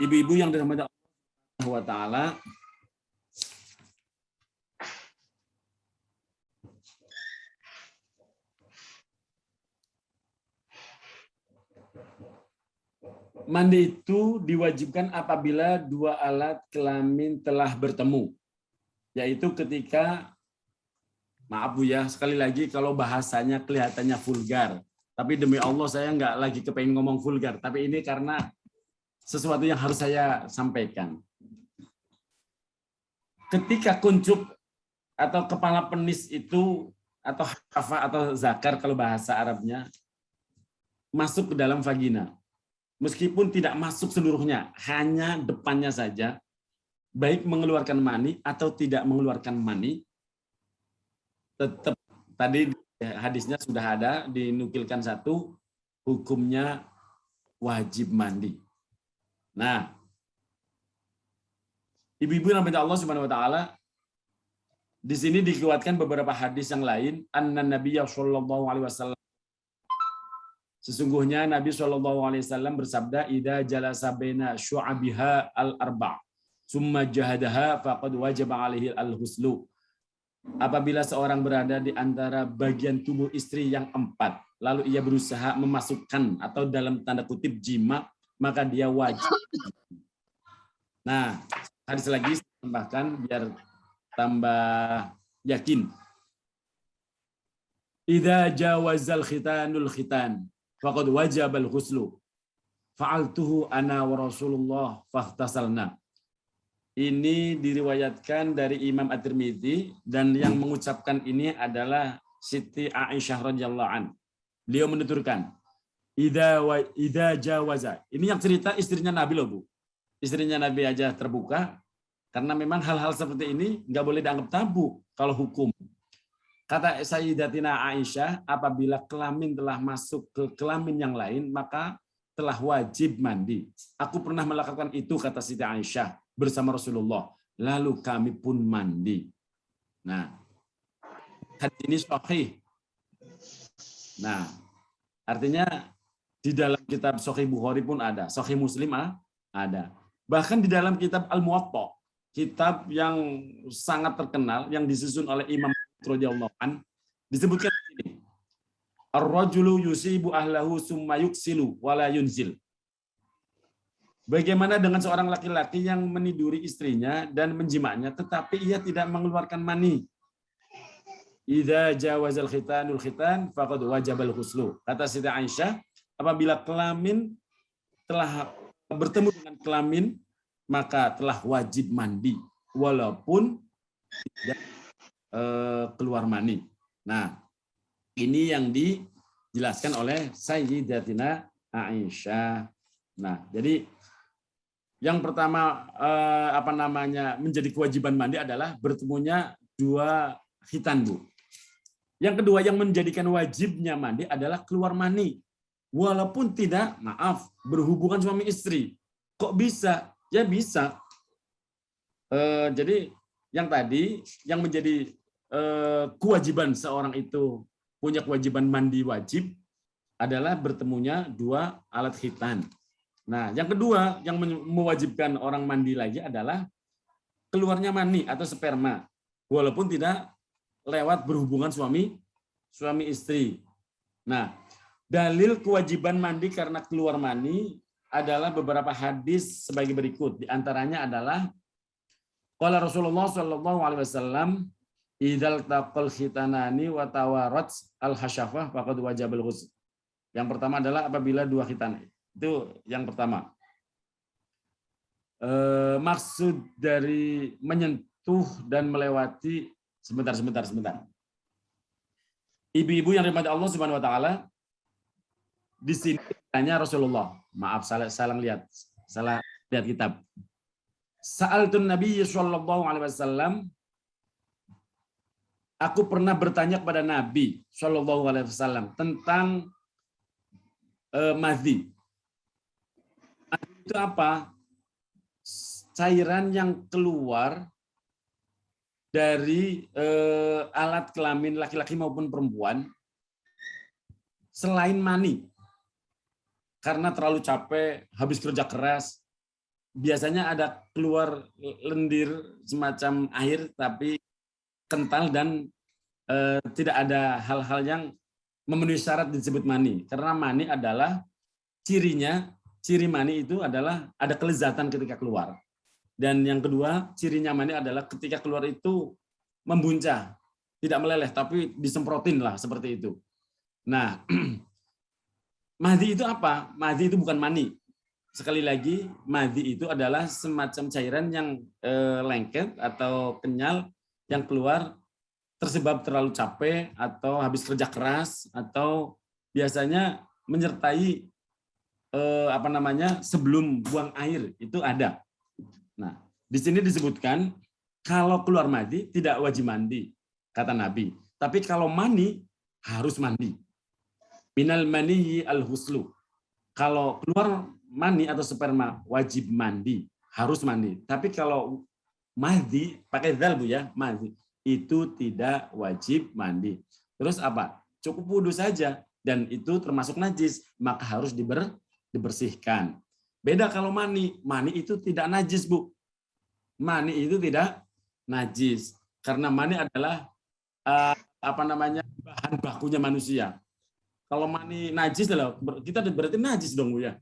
ibu-ibu yang dirahmati Allah wa taala, mandi itu diwajibkan apabila 2 alat kelamin telah bertemu. Yaitu ketika, maaf Bu ya, sekali lagi kalau bahasanya kelihatannya vulgar. Tapi demi Allah saya nggak lagi kepengen ngomong vulgar. Tapi ini karena sesuatu yang harus saya sampaikan. Ketika kuncup atau kepala penis itu, atau hafa atau zakar kalau bahasa Arabnya, masuk ke dalam vagina. Meskipun tidak masuk seluruhnya, hanya depannya saja, baik mengeluarkan mani atau tidak mengeluarkan mani, tetap tadi hadisnya sudah ada, dinukilkan 1, hukumnya wajib mandi. Nah, ibu-ibu yang dirahmati Allah Subhanahu wa taala, di sini dikuatkan beberapa hadis yang lain, anna Nabiyya sallallahu alaihi wasallam, sesungguhnya Nabi SAW bersabda, idza jalasa baina syu'abiha al-arba' summa jahadaha faqad wajaba alaihi al-huslu. Apabila seorang berada di antara bagian tubuh istri yang 4, lalu ia berusaha memasukkan atau dalam tanda kutip jima, maka dia wajib. Nah, hadis lagi tambahkan biar tambah yakin. Idza jawazal khitanul khitan faqad wajabal ghuslu. Fa'altuhu ana wa Rasulullah fahtasalna. Ini diriwayatkan dari Imam At-Tirmidzi dan yang mengucapkan ini adalah Siti Aisyah radhiyallahu an. Beliau menuturkan, idza jawaza. Ini yang cerita istrinya Nabi loh, Bu. Istrinya Nabi aja terbuka karena memang hal-hal seperti ini nggak boleh dianggap tabu kalau hukum. Kata Sayyidatina Aisyah, apabila kelamin telah masuk ke kelamin yang lain, maka telah wajib mandi. Aku pernah melakukan itu, kata Siti Aisyah, bersama Rasulullah. Lalu kami pun mandi. Nah, hadis ini sahih. Nah, artinya di dalam kitab Sahih Bukhari pun ada, Sahih Muslim ada. Bahkan di dalam kitab Al-Muwatta, kitab yang sangat terkenal, yang disusun oleh Imam radhiyallahu an, disebutkan ini, ar-rajulu yusibu ahlahu summa yuksilu wala yunzil. Bagaimana dengan seorang laki-laki yang meniduri istrinya dan menjimaknya, tetapi ia tidak mengeluarkan mani? Idza jawazal khitanul khitan faqad wajabal ghuslu. Kata Siti Aisyah, apabila kelamin telah bertemu dengan kelamin, maka telah wajib mandi walaupun tidak keluar mani. Nah, ini yang dijelaskan oleh Sayyidatina Aisyah. Nah, jadi yang pertama menjadi kewajiban mandi adalah bertemunya dua khitan, Bu. Yang kedua yang menjadikan wajibnya mandi adalah keluar mani. Walaupun tidak, berhubungan suami istri. Kok bisa? Ya bisa. Jadi yang tadi, yang menjadi kewajiban seorang itu punya kewajiban mandi wajib adalah bertemunya dua alat khitan. Nah, yang kedua yang mewajibkan orang mandi lagi adalah keluarnya mani atau sperma. Walaupun tidak lewat berhubungan suami istri. Nah, dalil kewajiban mandi karena keluar mani adalah beberapa hadis sebagai berikut. Di antaranya adalah qala Rasulullah sallallahu alaihi wasallam, "Idzal taqal khitanani wa tawarat al-hasyafah faqad wajabal ghusl." Yang pertama adalah apabila dua khitan. Itu yang pertama. Maksud dari menyentuh dan melewati sebentar. Ibu-ibu yang dirahmati Allah Subhanahu wa taala, di sini tanya Rasulullah. Maaf, salah lihat kitab. Sa'altun Nabi sallallahu alaihi wasallam, aku pernah bertanya kepada Nabi sallallahu alaihi wasallam tentang madhi. Madhi itu apa? Cairan yang keluar dari alat kelamin laki-laki maupun perempuan selain mani. Karena terlalu capek, habis kerja keras, biasanya ada keluar lendir semacam air tapi kental dan tidak ada hal-hal yang memenuhi syarat disebut mani. Karena mani adalah ciri mani itu adalah ada kelezatan ketika keluar. Dan yang kedua, ciri mani adalah ketika keluar itu membuncah, tidak meleleh, tapi disemprotin lah seperti itu. Nah, madhi itu apa? Madhi itu bukan mani. Sekali lagi, madhi itu adalah semacam cairan yang lengket atau kenyal yang keluar tersebab terlalu capek atau habis kerja keras atau biasanya menyertai sebelum buang air itu ada. Nah, di sini disebutkan kalau keluar madhi tidak wajib mandi, kata Nabi. Tapi kalau mani harus mandi. Minal maniyyi al-huslu. Kalau keluar mani atau sperma wajib mandi, harus mandi. Tapi kalau madhi pakai dzal, Bu ya, madhi itu tidak wajib mandi. Terus apa? Cukup wudu saja dan itu termasuk najis, maka harus dibersihkan. Beda kalau mani itu tidak najis, Bu. Mani itu tidak najis karena mani adalah bahan bakunya manusia. Kalau mani najis adalah kita berarti najis dong, Bu ya.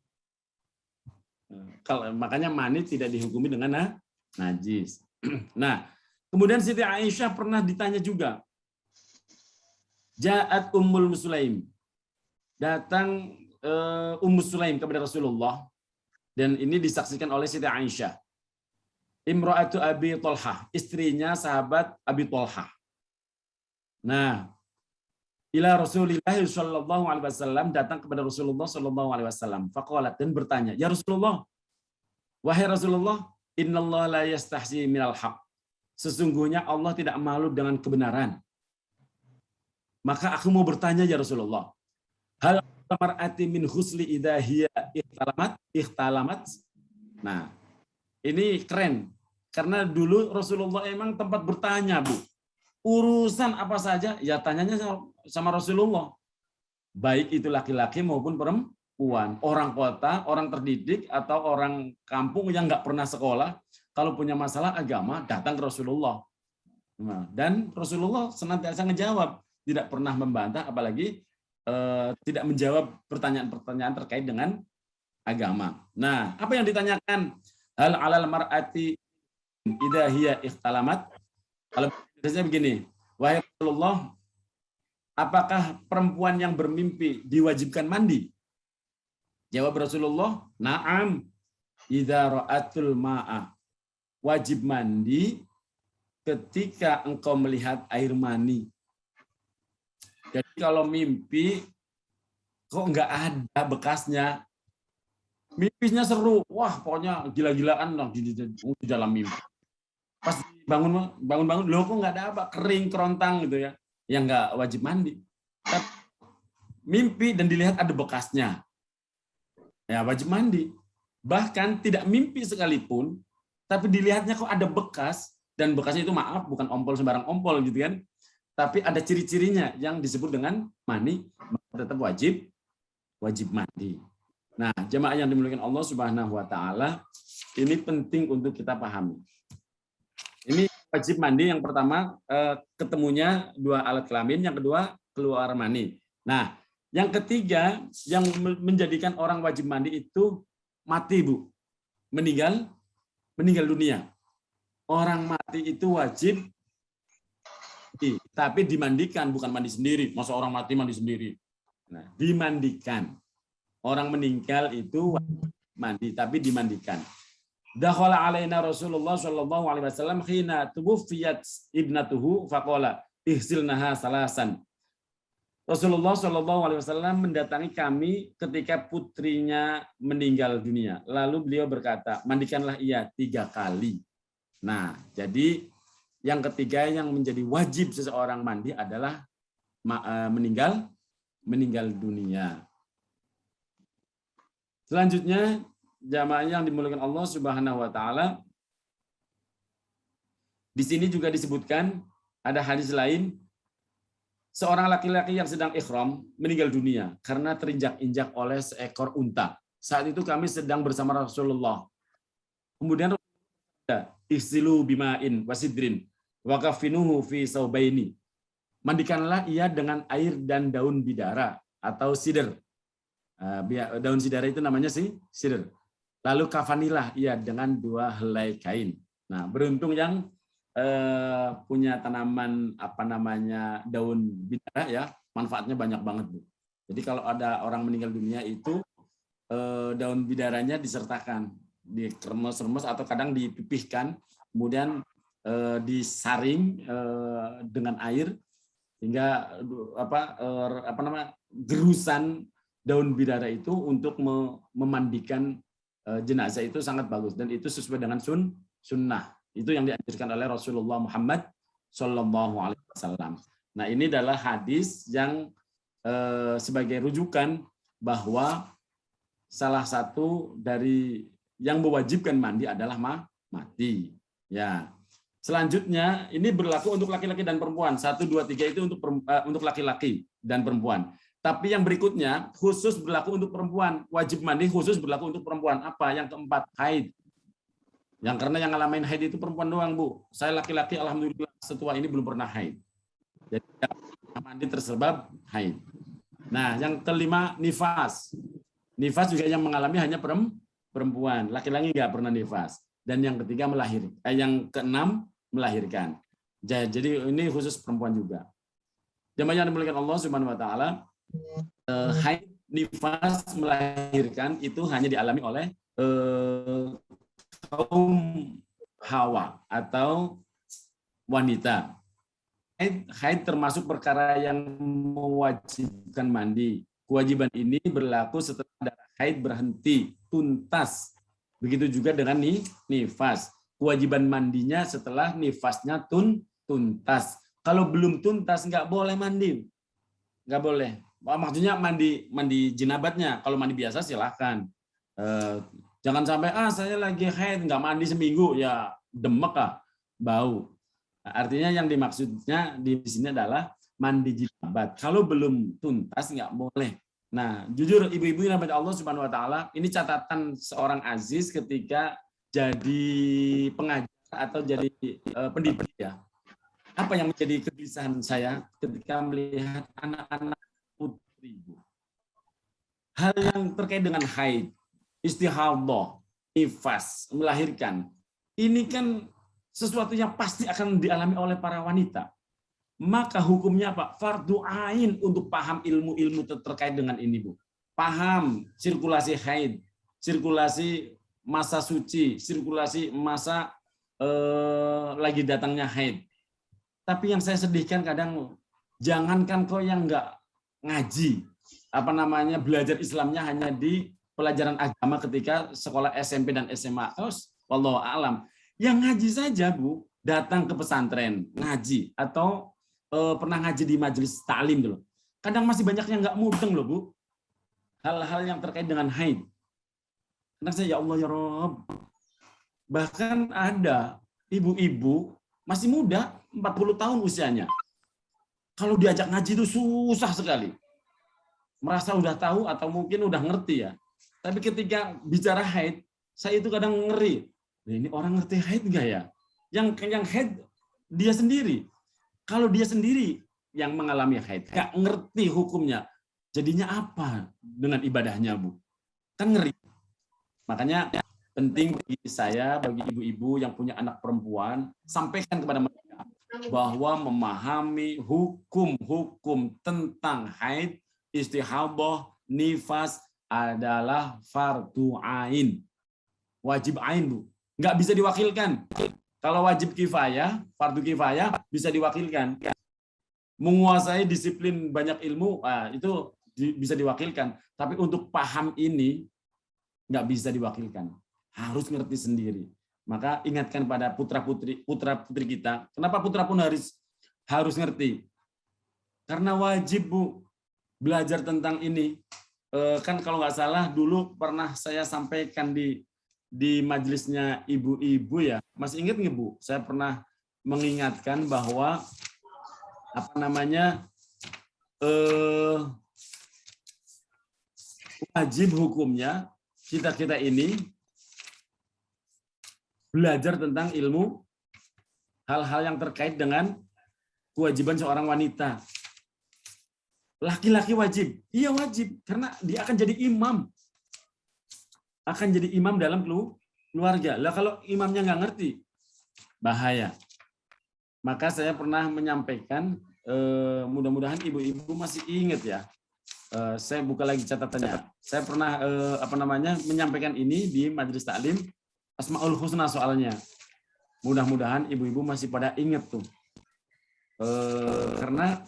Makanya mani tidak dihukumi dengan najis. Nah, kemudian Siti Aisyah pernah ditanya juga. Ja'at Ummul Sulaim. Datang Ummu Sulaim kepada Rasulullah. Dan ini disaksikan oleh Siti Aisyah. Imra'atu Abi Thalhah, istrinya sahabat Abi Thalhah. Nah, ila Rasulillah sallallahu alaihi wasallam, datang kepada Rasulullah sallallahu alaihi wasallam. Faqalat, dan bertanya, "Ya Rasulullah, wahai Rasulullah, innallaha la yastahsi minal haq." Sesungguhnya Allah tidak malu dengan kebenaran. Maka aku mau bertanya, ya Rasulullah, hal mar'ati min husli idza hiya ikhtalamat. Nah, ini keren karena dulu Rasulullah emang tempat bertanya, Bu. Urusan apa saja ya tanyanya sama Rasulullah. Baik itu laki-laki maupun perempuan, orang kota, orang terdidik atau orang kampung yang nggak pernah sekolah, kalau punya masalah agama datang ke Rasulullah. Nah, dan Rasulullah senantiasa ngejawab, tidak pernah membantah, apalagi tidak menjawab pertanyaan-pertanyaan terkait dengan agama. Nah, apa yang ditanyakan? Hal 'alal mar'ati idza hiya ikhtalamat? Kalau biasanya begini, wahai Rasulullah, apakah perempuan yang bermimpi diwajibkan mandi? Jawab Rasulullah, na'am, idza ra'atul ma'a. Wajib mandi ketika engkau melihat air mani. Jadi kalau mimpi kok nggak ada bekasnya, mimpinya seru, wah pokoknya gila-gilaan di dalam mimpi. Pas bangun, loh kok nggak ada apa, kering kerontang gitu ya, yang nggak wajib mandi. Tapi mimpi dan dilihat ada bekasnya, ya wajib mandi. Bahkan tidak mimpi sekalipun, tapi dilihatnya kok ada bekas, dan bekasnya itu maaf bukan ompol sembarang ompol gitu kan, tapi ada ciri-cirinya yang disebut dengan mani, maka tetap wajib mandi. Nah, jemaah yang dimuliakan Allah Subhanahu wa taala, ini penting untuk kita pahami. Ini wajib mandi yang pertama ketemunya 2 alat kelamin, yang kedua keluar mani. Nah, yang ketiga yang menjadikan orang wajib mandi itu mati, Bu. Meninggal dunia. Orang mati itu wajib tapi dimandikan, bukan mandi sendiri. Masa orang mati mandi sendiri? Nah, dimandikan. Orang meninggal itu mandi, tapi dimandikan. Dakhala alaina Rasulullah sallallahu alaihi wasallam khina tuwfiyat ibnatuhu faqala ihsilnaha salasan. Rasulullah sallallahu alaihi wasallam mendatangi kami ketika putrinya meninggal dunia. Lalu beliau berkata, mandikanlah ia 3 kali. Nah, jadi yang ketiga yang menjadi wajib seseorang mandi adalah meninggal dunia. Selanjutnya, jamaah yang dimuliakan Allah Subhanahu wa taala, di sini juga disebutkan ada hadis lain, seorang laki-laki yang sedang ihram meninggal dunia karena terinjak-injak oleh seekor unta. Saat itu kami sedang bersama Rasulullah. Kemudian ihsilu bima'in wasidrin wa kafinuhu fi saubaini. Mandikanlah ia dengan air dan daun bidara atau sidr. Daun sidara itu namanya sidr. Lalu kafanilah ia dengan 2 helai kain. Nah, beruntung yang punya tanaman daun bidara ya, manfaatnya banyak banget, Bu. Jadi kalau ada orang meninggal dunia itu daun bidaranya disertakan, dikremes-remes atau kadang dipipihkan, kemudian disaring dengan air hingga gerusan daun bidara itu untuk memandikan jenazah itu sangat bagus, dan itu sesuai dengan sunnah. Itu yang dianjurkan oleh Rasulullah Muhammad Sallallahu Alaihi Wasallam. Nah, ini adalah hadis yang sebagai rujukan bahwa salah satu dari yang mewajibkan mandi adalah mati. Ya. Selanjutnya ini berlaku untuk laki-laki dan perempuan. 1, 2, 3 itu untuk laki-laki dan perempuan. Tapi yang berikutnya khusus berlaku untuk perempuan. Wajib mandi khusus berlaku untuk perempuan. Apa? Yang keempat, haid. Yang karena yang ngalamin haid itu perempuan doang, Bu. Saya laki-laki alhamdulillah setua ini belum pernah haid. Jadi mandi tersebab haid. Nah, yang kelima nifas. Nifas juga yang mengalami hanya perempuan. Laki-laki nggak pernah nifas. Dan yang ketiga yang keenam melahirkan. Jadi ini khusus perempuan juga. Jemaah yang dimuliakan Allah Subhanahu wa taala, haid, nifas, melahirkan itu hanya dialami oleh kaum hawa atau wanita. Haid termasuk perkara yang mewajibkan mandi. Kewajiban ini berlaku setelah darah haid berhenti tuntas. Begitu juga dengan nifas. Kewajiban mandinya setelah nifasnya tuntas. Kalau belum tuntas nggak boleh mandi. Nggak boleh. Maksudnya mandi jinabatnya. Kalau mandi biasa silahkan. Jangan sampai saya lagi haid nggak mandi seminggu, ya demek bau. Nah, artinya yang dimaksudnya di sini adalah mandi jinabat. Kalau belum tuntas nggak boleh. Nah, jujur ibu-ibu yang rahmati Allah Subhanahu wa taala, ini catatan seorang Aziz ketika jadi pengajar atau jadi pendidik ya. Apa yang menjadi kegelisahan saya ketika melihat anak-anak putri, Bu. Hal yang terkait dengan haid. istihadhah, nifas, melahirkan. Ini kan sesuatu yang pasti akan dialami oleh para wanita. Maka hukumnya apa? Fardu ain untuk paham ilmu-ilmu terkait dengan ini, Bu. Paham sirkulasi haid, sirkulasi masa suci, sirkulasi masa lagi datangnya haid. Tapi yang saya sedihkan kadang, jangankan kau yang nggak ngaji, belajar Islamnya hanya di pelajaran agama ketika sekolah SMP dan SMA. Wallahu a'lam. Yang ngaji saja, Bu, datang ke pesantren, ngaji, atau pernah ngaji di majelis ta'lim dulu. Kadang masih banyak yang nggak mudeng loh, Bu. Hal-hal yang terkait dengan haid. Kadang saya, ya Allah ya Rabb. Bahkan ada ibu-ibu masih muda, 40 tahun usianya. Kalau diajak ngaji itu susah sekali. Merasa udah tahu atau mungkin udah ngerti ya. Tapi ketika bicara haid, saya itu kadang ngeri. Ini orang ngerti haid nggak ya? Yang haid dia sendiri. Kalau dia sendiri yang mengalami haid, nggak ngerti hukumnya, jadinya apa dengan ibadahnya, Bu? Kan ngeri. Makanya penting bagi saya, bagi ibu-ibu yang punya anak perempuan, sampaikan kepada mereka bahwa memahami hukum-hukum tentang haid, istihadhah, nifas adalah fardu ain. Wajib ain, Bu. Nggak bisa diwakilkan. Kalau wajib kifayah, fardu kifayah bisa diwakilkan. Menguasai disiplin banyak ilmu, itu bisa diwakilkan. Tapi untuk paham ini, nggak bisa diwakilkan. Harus ngerti sendiri. Maka ingatkan pada putra-putri kita. Kenapa putra pun harus ngerti? Karena wajib, Bu, belajar tentang ini. Kan kalau nggak salah, dulu pernah saya sampaikan di majelisnya ibu-ibu ya. Masih ingat nggak, Bu? Saya pernah mengingatkan bahwa wajib hukumnya kita ini belajar tentang ilmu hal-hal yang terkait dengan kewajiban seorang wanita. Laki-laki wajib, iya wajib, karena dia akan jadi imam. Akan jadi imam dalam keluarga. Lah kalau imamnya nggak ngerti, bahaya. Maka saya pernah menyampaikan, mudah-mudahan ibu-ibu masih ingat ya. Saya buka lagi catatannya. Saya pernah menyampaikan ini di majelis taklim Asmaul Husna soalnya. Mudah-mudahan ibu-ibu masih pada ingat tuh. Karena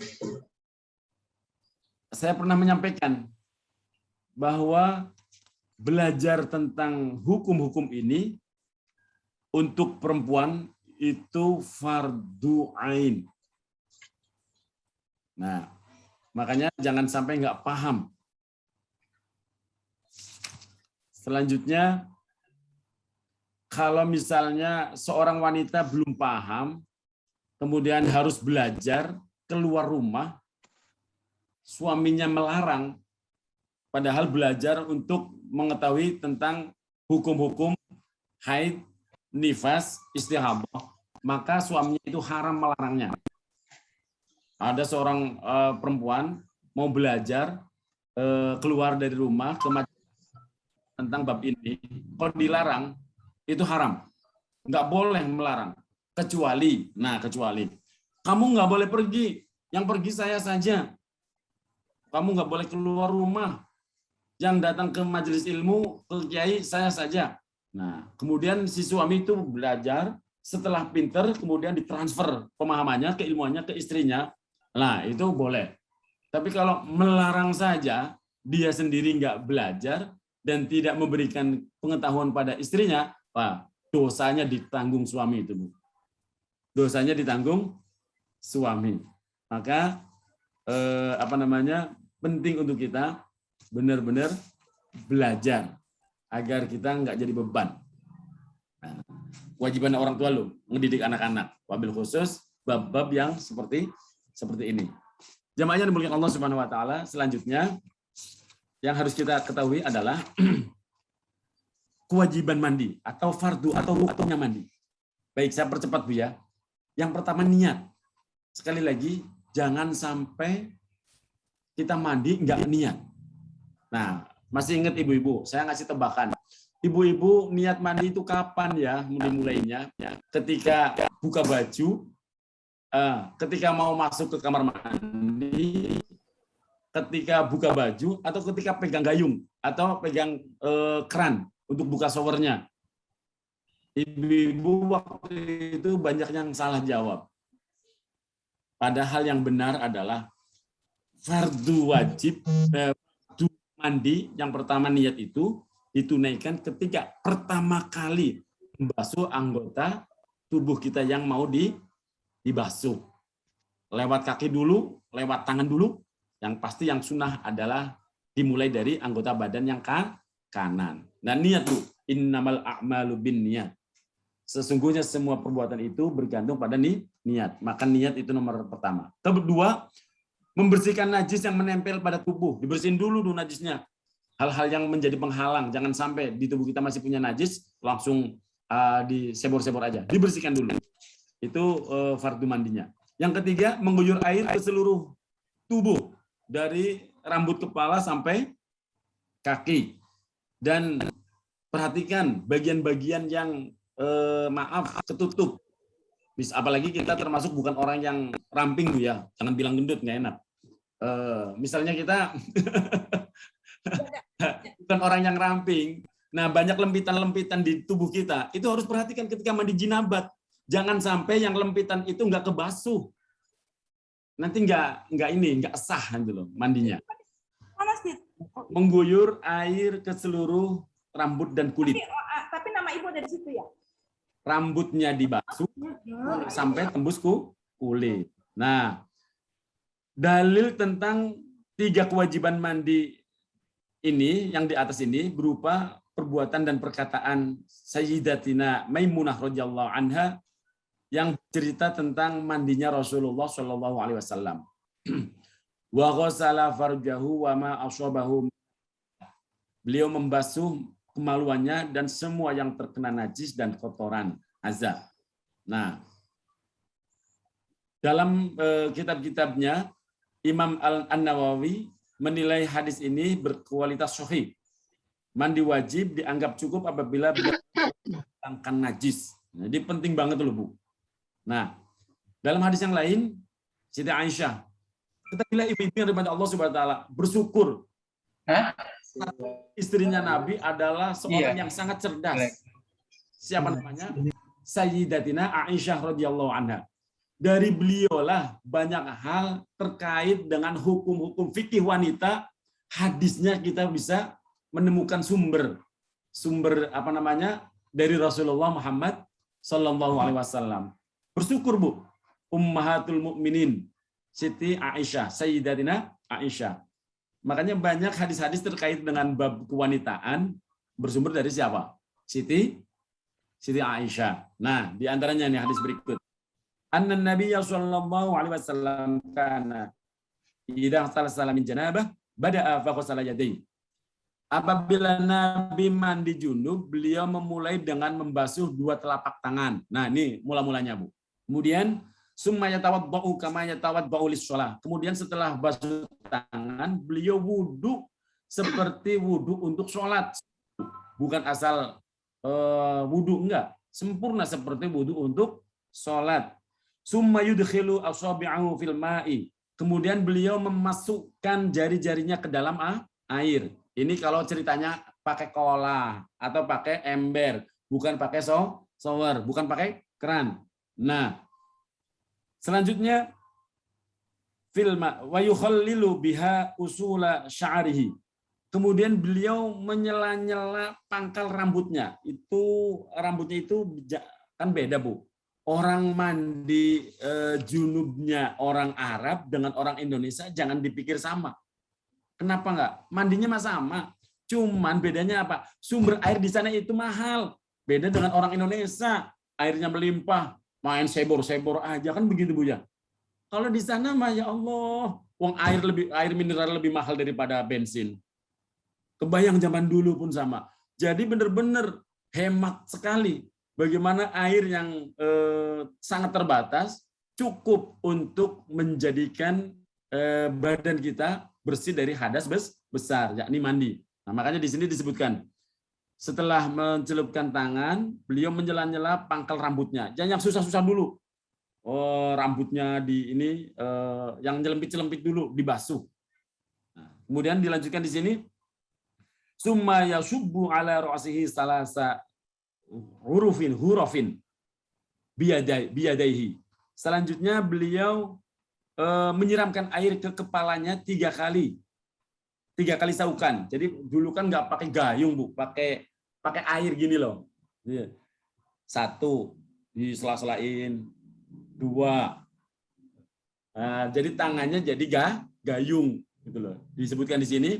saya pernah menyampaikan bahwa belajar tentang hukum-hukum ini untuk perempuan itu fardu ain. Nah, makanya jangan sampai nggak paham. Selanjutnya, kalau misalnya seorang wanita belum paham, kemudian harus belajar keluar rumah, suaminya melarang, padahal belajar untuk mengetahui tentang hukum-hukum haid, nifas, istihadhah, maka suaminya itu haram melarangnya. Ada seorang perempuan mau belajar keluar dari rumah ke majelis tentang bab ini, kalau dilarang itu haram, nggak boleh melarang, kecuali kamu nggak boleh pergi, yang pergi saya saja, kamu nggak boleh keluar rumah, yang datang ke majelis ilmu, ke kiai, saya saja. Nah, kemudian si suami itu belajar, setelah pinter, kemudian ditransfer pemahamannya, keilmuannya ke istrinya. Nah, itu boleh. Tapi kalau melarang saja, dia sendiri nggak belajar, dan tidak memberikan pengetahuan pada istrinya, dosanya ditanggung suami itu, Bu. Dosanya ditanggung suami. Maka, penting untuk kita benar-benar belajar agar kita nggak jadi beban. Nah, kewajiban orang tua lo ngedidik anak-anak, wabil khusus bab-bab yang seperti ini. Jamaahnya dimuliakan Allah Subhanahu wa taala, selanjutnya yang harus kita ketahui adalah kewajiban mandi atau fardu atau rukunnya mandi. Baik, saya percepat, Bu ya. Yang pertama niat. Sekali lagi, jangan sampai kita mandi nggak niat. Nah, Masih ingat ibu-ibu? Saya ngasih tebakan. Ibu-ibu niat mandi itu kapan ya mulainya? Ketika buka baju, ketika mau masuk ke kamar mandi, ketika buka baju, atau ketika pegang gayung, atau pegang keran untuk buka showernya. Ibu-ibu waktu itu banyak yang salah jawab. Padahal yang benar adalah fardu wajib mandi yang pertama niat itu ditunaikan ketika pertama kali membasuh anggota tubuh kita yang mau dibasuh. Lewat kaki dulu, lewat tangan dulu. Yang pasti yang sunnah adalah dimulai dari anggota badan yang kanan. Nah niat tuh, innamal a'malu binniyat. Sesungguhnya semua perbuatan itu bergantung pada niat. Maka niat itu nomor pertama. Kedua, membersihkan najis yang menempel pada tubuh. Dibersihin dulu najisnya. Hal-hal yang menjadi penghalang. Jangan sampai di tubuh kita masih punya najis, langsung disebor-sebor aja. Dibersihkan dulu. Itu fardu mandinya. Yang ketiga, mengguyur air ke seluruh tubuh. Dari rambut kepala sampai kaki. Dan perhatikan bagian-bagian yang ketutup. Apalagi kita termasuk bukan orang yang ramping tuh ya. Jangan bilang gendut, nggak enak. Misalnya kita bukan orang yang ramping. Nah, banyak lempitan-lempitan di tubuh kita. Itu harus perhatikan ketika mandi jinabat. Jangan sampai yang lempitan itu nggak kebasuh. Nanti nggak sah gitu loh mandinya. Mengguyur air ke seluruh rambut dan kulit. Tapi nama ibu ada di situ ya? Rambutnya dibasuh sampai tembus kulit. Nah, dalil tentang 3 kewajiban mandi ini yang di atas ini berupa perbuatan dan perkataan Sayyidatina Maimunah radhiyallahu anha yang cerita tentang mandinya Rasulullah Shallallahu alaihi wasallam. Wa ghassala farjahu wa ma ashabahu. Beliau membasuh kemaluannya dan semua yang terkena najis dan kotoran azab. Nah, dalam kitab-kitabnya Imam An-Nawawi menilai hadis ini berkualitas sahih. Mandi wajib dianggap cukup apabila menghilangkan najis. Jadi penting banget loh, Bu. Nah, dalam hadis yang lain, Siti Aisyah, ketahuilah ibu-ibu yang daripada Allah Subhanahu wa taala, bersyukur. Istrinya Nabi adalah seorang yang sangat cerdas. Siapa namanya? Sayyidatina Aisyah radhiyallahu anha. Dari beliaulah banyak hal terkait dengan hukum-hukum fikih wanita, hadisnya kita bisa menemukan sumber dari Rasulullah Muhammad sallallahu alaihi wasallam. Bersyukur, Bu. Ummahatul mukminin Siti Aisyah, Sayyidatina Aisyah. Makanya banyak hadis-hadis terkait dengan bab kewanitaan bersumber dari siapa? Siti Aisyah. Nah, di antaranya nih hadis berikut. Anna Nabiyya sallallahu alaihi wasallam kana idza tasaddala min janabah bada'a fa ghasala yadayhi. Apabila Nabi mandi junub, beliau memulai dengan membasuh 2 telapak tangan. Nah, ini mula-mulanya, Bu. Kemudian summa yatawaddau kama yatawaddau lis-shalah. Kemudian setelah basuh tangan, beliau wudu seperti wudu untuk sholat. Bukan asal wudu, enggak. Sempurna seperti wudu untuk sholat. Summa yudkhilu asabi'ahu fil ma'i. Kemudian beliau memasukkan jari-jarinya ke dalam air. Ini kalau ceritanya pakai kolah atau pakai ember, bukan pakai shower, bukan pakai keran. Nah, selanjutnya filma wa yukhallilu biha usula sya'rihi. Kemudian beliau menyela-nyela pangkal rambutnya. Rambutnya itu kan beda, Bu. Orang mandi junubnya orang Arab dengan orang Indonesia jangan dipikir sama. Kenapa enggak? Mandinya mah sama. Cuman bedanya apa? Sumber air di sana itu mahal. Beda dengan orang Indonesia. Airnya melimpah. Main sebor-sebor aja kan begitu, Bu ya. Kalau di sana mah ya Allah, uang air mineral lebih mahal daripada bensin. Kebayang zaman dulu pun sama. Jadi benar-benar hemat sekali. Bagaimana air yang sangat terbatas cukup untuk menjadikan badan kita bersih dari hadas besar, yakni mandi. Nah, makanya di sini disebutkan setelah mencelupkan tangan, beliau menyela-nyela pangkal rambutnya. Jangan yang susah-susah dulu. Oh, rambutnya di ini yang nyelempit-celempit dulu, dibasuh. Nah, kemudian dilanjutkan di sini, summa yasubbu ala ra'sihi salasa hurufin biyadaihi. Selanjutnya beliau menyiramkan air ke kepalanya 3 kali. 3 kali saukan. Jadi dulu kan nggak pakai gayung, Bu, pakai air gini loh. 1 disela-selain, 2. Nah, jadi tangannya jadi gayung gitu loh. Disebutkan di sini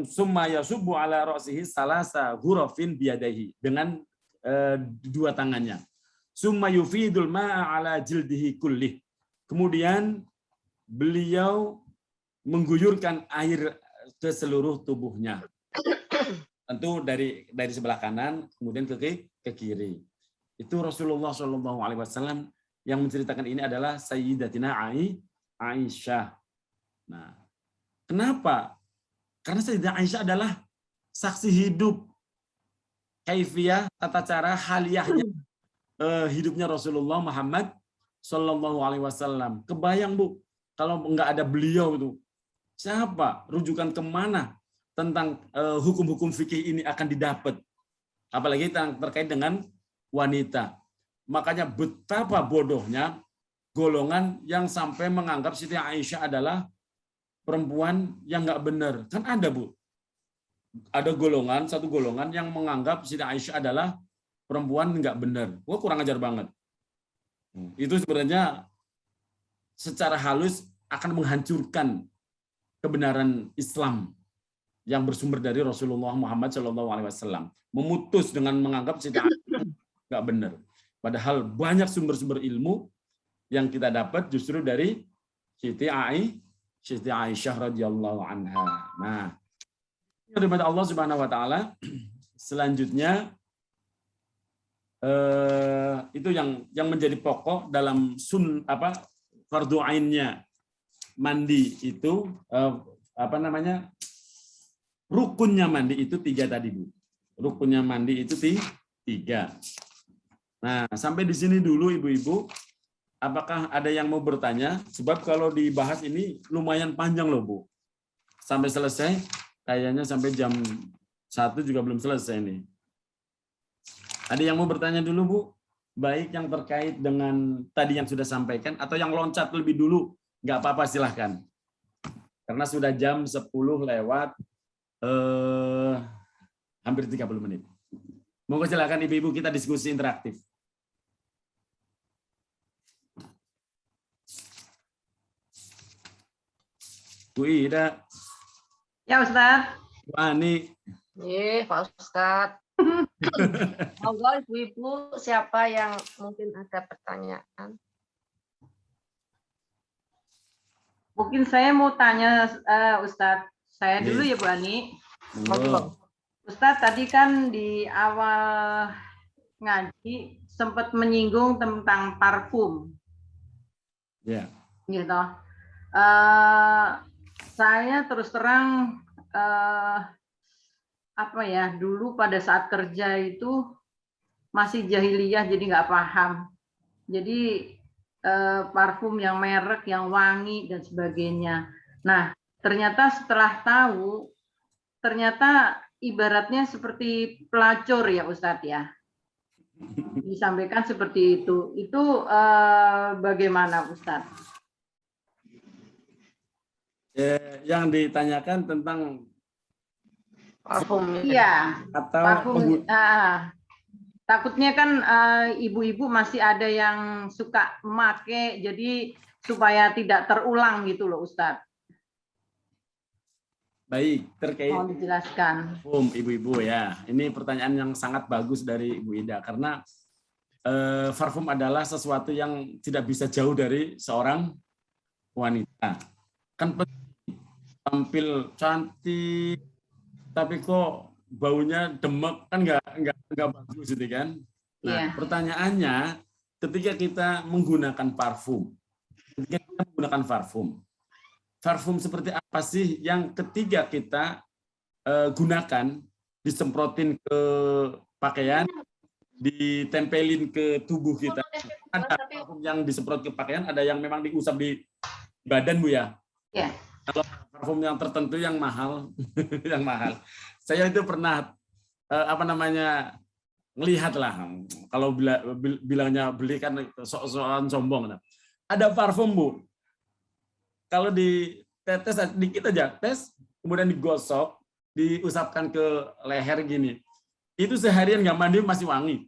summa yasubbu ala ra'sihi salasa ghurafin biyadaihi, dengan 2 tangannya. Summa yufidul ma'a ala jildihi kullih. Kemudian beliau mengguyurkan air ke seluruh tubuhnya. Tentu dari sebelah kanan kemudian ke kiri. Itu Rasulullah SAW yang menceritakan ini adalah Sayyidatina Aisyah. Nah, kenapa? Karena Sayyidatina Aisyah adalah saksi hidup kaifiyah, tata cara haliyahnya hidupnya Rasulullah Muhammad SAW. Kebayang, Bu, kalau nggak ada beliau itu, siapa? Rujukan kemana tentang hukum-hukum fikih ini akan didapat? Apalagi terkait dengan wanita. Makanya betapa bodohnya golongan yang sampai menganggap Siti Aisyah adalah perempuan yang nggak benar. Kan ada, Bu. Ada satu golongan yang menganggap Siti Aisyah adalah perempuan nggak benar. Wah, kurang ajar banget. Itu sebenarnya secara halus akan menghancurkan kebenaran Islam yang bersumber dari Rasulullah Muhammad SAW. Memutus dengan menganggap Siti Aisyah nggak benar. Padahal banyak sumber-sumber ilmu yang kita dapat justru dari Siti Aisyah radhiyallahu anha. Nah, dari Allah Subhanahu wa taala, selanjutnya itu yang menjadi pokok dalam fardu ainnya mandi itu rukunnya mandi itu 3 tadi, Bu. Rukunnya mandi itu 3. Nah, sampai di sini dulu Ibu-ibu. Apakah ada yang mau bertanya? Sebab kalau dibahas ini lumayan panjang loh, Bu. Sampai selesai, kayaknya sampai jam 1 juga belum selesai nih. Ada yang mau bertanya dulu, Bu? Baik yang terkait dengan tadi yang sudah sampaikan, atau yang loncat lebih dulu, nggak apa-apa, silahkan. Karena sudah jam 10 lewat hampir 30 menit. Monggo silakan Ibu-ibu, kita diskusi interaktif. Bu Ida. Ya, Ustaz. Bu Ani. Pak Ustadz. Monggo Ibu-ibu, siapa yang mungkin ada pertanyaan? Mungkin saya mau tanya Ustaz. Saya dulu ya, Bu Ani. Monggo. Ustaz, tadi kan di awal ngaji sempat menyinggung tentang parfum. Ya. Gitu. Saya terus terang dulu pada saat kerja itu masih jahiliyah, jadi nggak paham. Jadi parfum yang merek, yang wangi dan sebagainya. Nah, ternyata setelah tahu, ternyata ibaratnya seperti pelacur ya Ustadz ya. Disampaikan seperti itu. Itu bagaimana Ustadz? Yang ditanyakan tentang Parfum. Iya. Atau parfum. Takutnya kan ibu-ibu masih ada yang suka make, jadi supaya tidak terulang gitu loh Ustadz. Baik, terkait Mohon dijelaskan. Ibu-ibu ya. Ini pertanyaan yang sangat bagus dari Ibu Ida, karena parfum adalah sesuatu yang tidak bisa jauh dari seorang wanita. Kan tampil cantik, tapi kok baunya demek, kan nggak bagus gitu kan. Nah, pertanyaannya, ketika kita menggunakan parfum, parfum seperti apa sih yang ketiga kita gunakan, disemprotin ke pakaian, ditempelin ke tubuh kita. Ada parfum yang disemprot ke pakaian, ada yang memang diusap di badan, Bu ya. Ya. Kalau parfum yang tertentu yang mahal, yang mahal. Saya itu pernah ngelihat lah. Kalau bilangnya beli kan sok-sokan sombong. Nah. Ada parfum, Bu. Kalau ditetes dikit aja, tes, kemudian digosok, diusapkan ke leher gini. Itu seharian nggak mandi masih wangi.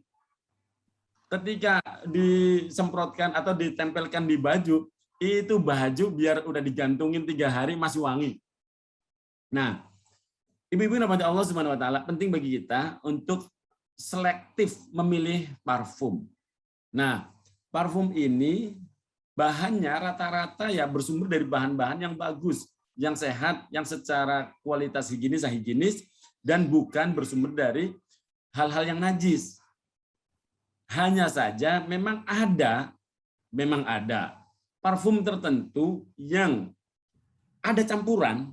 Ketika disemprotkan atau ditempelkan di baju, itu baju biar udah digantungin 3 hari masih wangi. Nah, ibu-ibu rahmati Allah Subhanahu wa taala, penting bagi kita untuk selektif memilih parfum. Nah, parfum ini bahannya rata-rata ya bersumber dari bahan-bahan yang bagus, yang sehat, yang secara kualitas higienis, dan bukan bersumber dari hal-hal yang najis. Hanya saja memang ada parfum tertentu yang ada campuran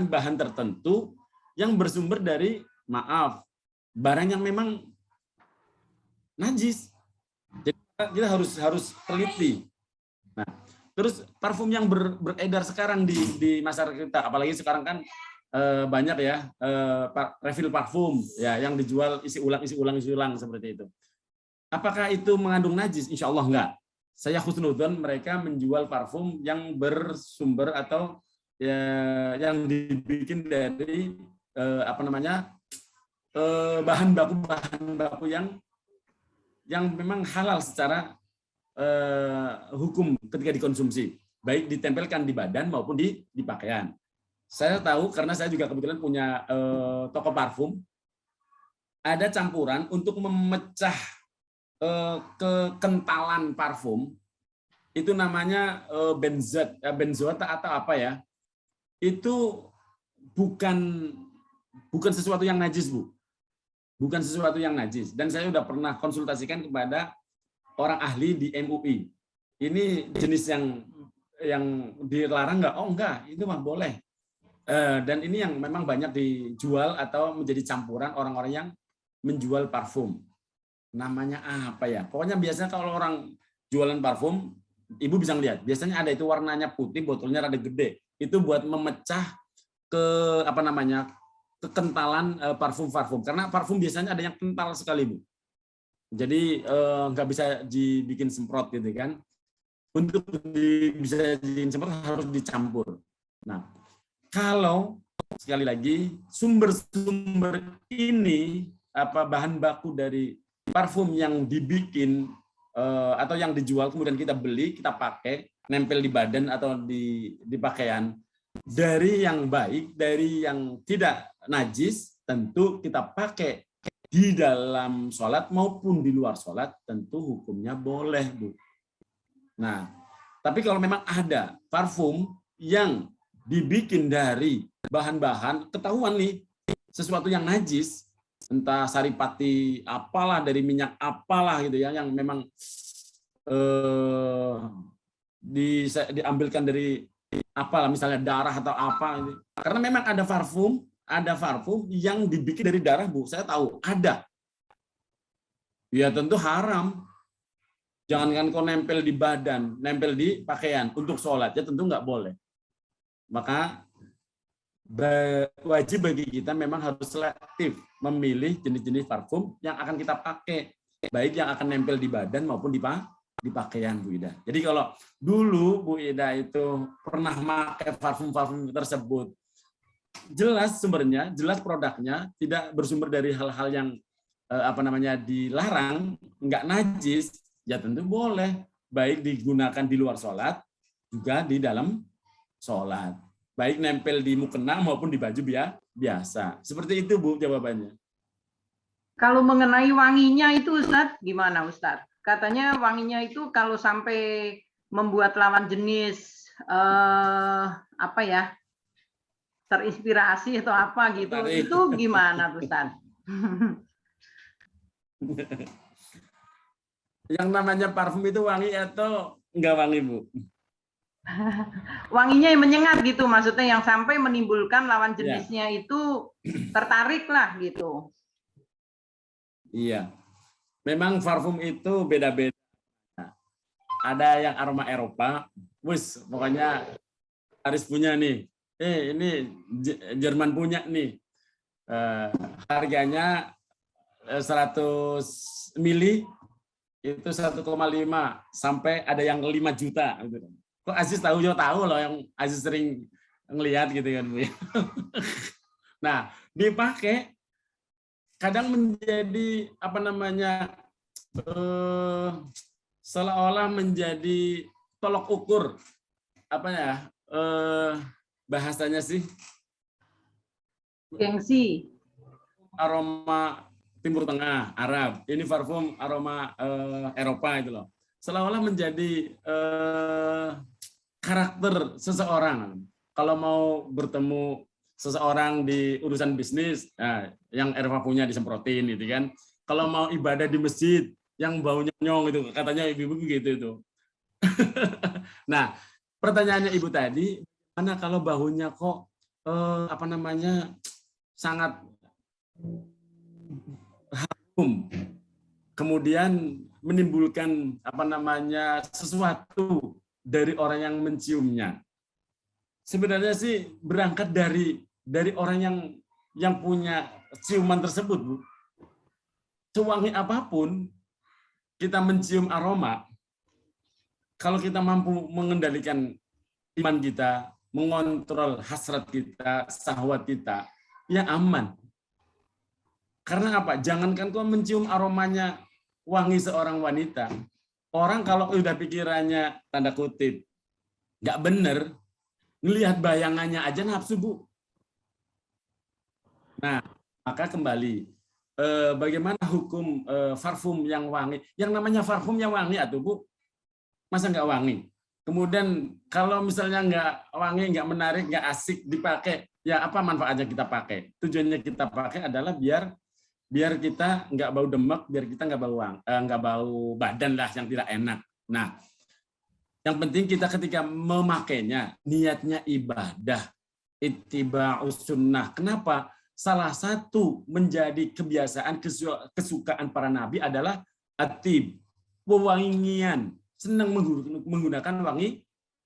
bahan tertentu yang bersumber dari barang yang memang najis. Jadi kita harus teliti. Nah, terus parfum yang beredar sekarang di masyarakat kita, apalagi sekarang kan banyak ya refill parfum ya yang dijual isi ulang seperti itu. Apakah itu mengandung najis? Insya Allah enggak. Saya husnudzon mereka menjual parfum yang bersumber atau ya, yang dibikin dari bahan baku yang memang halal secara hukum ketika dikonsumsi, baik ditempelkan di badan maupun di pakaian. Saya tahu karena saya juga kebetulan punya toko parfum. Ada campuran untuk memecah kekentalan parfum. Itu namanya benzoat atau apa ya? Itu bukan sesuatu yang najis, Bu. Bukan sesuatu yang najis. Dan saya sudah pernah konsultasikan kepada orang ahli di MUI. Ini jenis yang dilarang nggak? Oh enggak, itu mah boleh. Dan ini yang memang banyak dijual atau menjadi campuran orang-orang yang menjual parfum. Namanya apa ya? Pokoknya biasanya kalau orang jualan parfum, Ibu bisa lihat, biasanya ada itu warnanya putih, botolnya rada gede. Itu buat memecah kekentalan parfum-parfum. Karena parfum biasanya ada yang kental sekali, Bu. Jadi nggak bisa dibikin semprot gitu kan. Untuk bisa dibikin semprot harus dicampur. Nah, kalau sekali lagi sumber-sumber ini bahan baku dari parfum yang dibikin atau yang dijual kemudian kita beli, kita pakai, nempel di badan atau di pakaian, dari yang baik, dari yang tidak najis, tentu kita pakai di dalam sholat maupun di luar sholat, tentu hukumnya boleh, Bu. Nah, tapi kalau memang ada parfum yang dibikin dari bahan-bahan, ketahuan nih, sesuatu yang najis, entah saripati apalah, dari minyak apalah gitu ya, yang memang diambilkan dari apalah, misalnya darah atau apa gitu. Karena memang ada parfum yang dibikin dari darah, Bu. Saya tahu ada. Ya tentu haram. Jangankan kau nempel di badan, nempel di pakaian untuk sholat, ya tentu nggak boleh. Maka wajib bagi kita memang harus selektif memilih jenis-jenis parfum yang akan kita pakai, baik yang akan nempel di badan maupun di pakaian, Bu Ida. Jadi kalau dulu Bu Ida itu pernah pakai parfum-parfum tersebut, jelas sumbernya, jelas produknya, tidak bersumber dari hal-hal yang dilarang, nggak najis, ya tentu boleh, baik digunakan di luar sholat, juga di dalam sholat. Baik nempel di mukena maupun di baju biasa. Seperti itu, Bu, jawabannya. Kalau mengenai wanginya itu, Ustadz, gimana, Ustadz? Katanya wanginya itu kalau sampai membuat lawan jenis, terinspirasi atau apa gitu, itu gimana, Ustadz? Yang namanya parfum itu wangi atau enggak wangi, Bu? Wanginya yang menyengat gitu, maksudnya yang sampai menimbulkan lawan jenisnya itu tertarik lah gitu. Iya. Memang parfum itu beda-beda. Ada yang aroma Eropa, wis pokoknya Aris punya nih. Ini Jerman punya nih. Harganya 100 mili itu 1,5 sampai ada yang 5 juta. Kok Aziz tahu loh, yang Aziz sering ngelihat gitu kan Bu. Nah, dipakai kadang menjadi apa namanya seolah-olah menjadi tolok ukur apa ya bahasanya sih Gengsi. aroma Timur Tengah, Arab. Ini parfum aroma Eropa itu loh. Seolah-olah menjadi karakter seseorang. Kalau mau bertemu seseorang di urusan bisnis, nah, yang Eropa punya disemprotin gitu kan. Kalau mau ibadah di masjid, yang baunya nyong itu, katanya ibu-ibu gitu itu. Nah, pertanyaannya ibu tadi, mana kalau baunya kok apa namanya sangat harum, kemudian menimbulkan apa namanya sesuatu dari orang yang menciumnya. Sebenarnya sih berangkat dari orang yang punya ciuman tersebut, Bu. Sewangi apapun kita mencium aroma, kalau kita mampu mengendalikan iman kita, mengontrol hasrat kita, syahwat kita, ya aman. Karena apa? Jangankan kau mencium aromanya wangi seorang wanita, orang kalau udah pikirannya tanda kutip nggak bener, ngelihat bayangannya aja nafsu, Bu. Nah, maka kembali bagaimana hukum parfum yang wangi? Yang namanya parfum yang wangi atuh, Bu. Masa nggak wangi? Kemudian kalau misalnya nggak wangi, nggak menarik, nggak asik dipakai, ya apa manfaatnya kita pakai? Tujuannya kita pakai adalah biar kita nggak bau demek, biar kita nggak bau badan lah yang tidak enak. Nah, yang penting kita ketika memakainya niatnya ibadah, ittiba'us sunnah. Kenapa? Salah satu menjadi kebiasaan kesukaan para nabi adalah atib, wewangian, senang menggunakan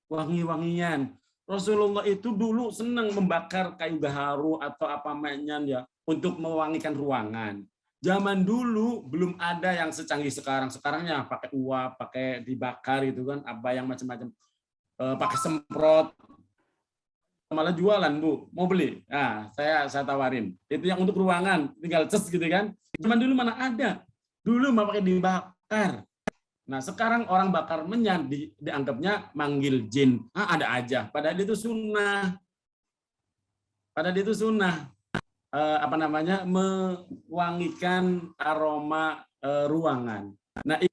wangi-wangian. Rasulullah itu dulu senang membakar kayu gaharu atau apa namanya ya untuk mewangikan ruangan. Zaman dulu belum ada yang secanggih sekarang. Sekarangnya pakai uap, pakai dibakar gitu kan, apa yang macam-macam. Pakai semprot. Malah jualan, Bu. Mau beli? Nah, saya tawarin. Itu yang untuk ruangan, tinggal ces gitu kan. Zaman dulu mana ada. Dulu mah pakai dibakar. Nah, sekarang orang bakar menyan dianggapnya manggil jin. Ada aja. Padahal itu sunnah. Apa namanya? Mewangikan aroma ruangan. Nah,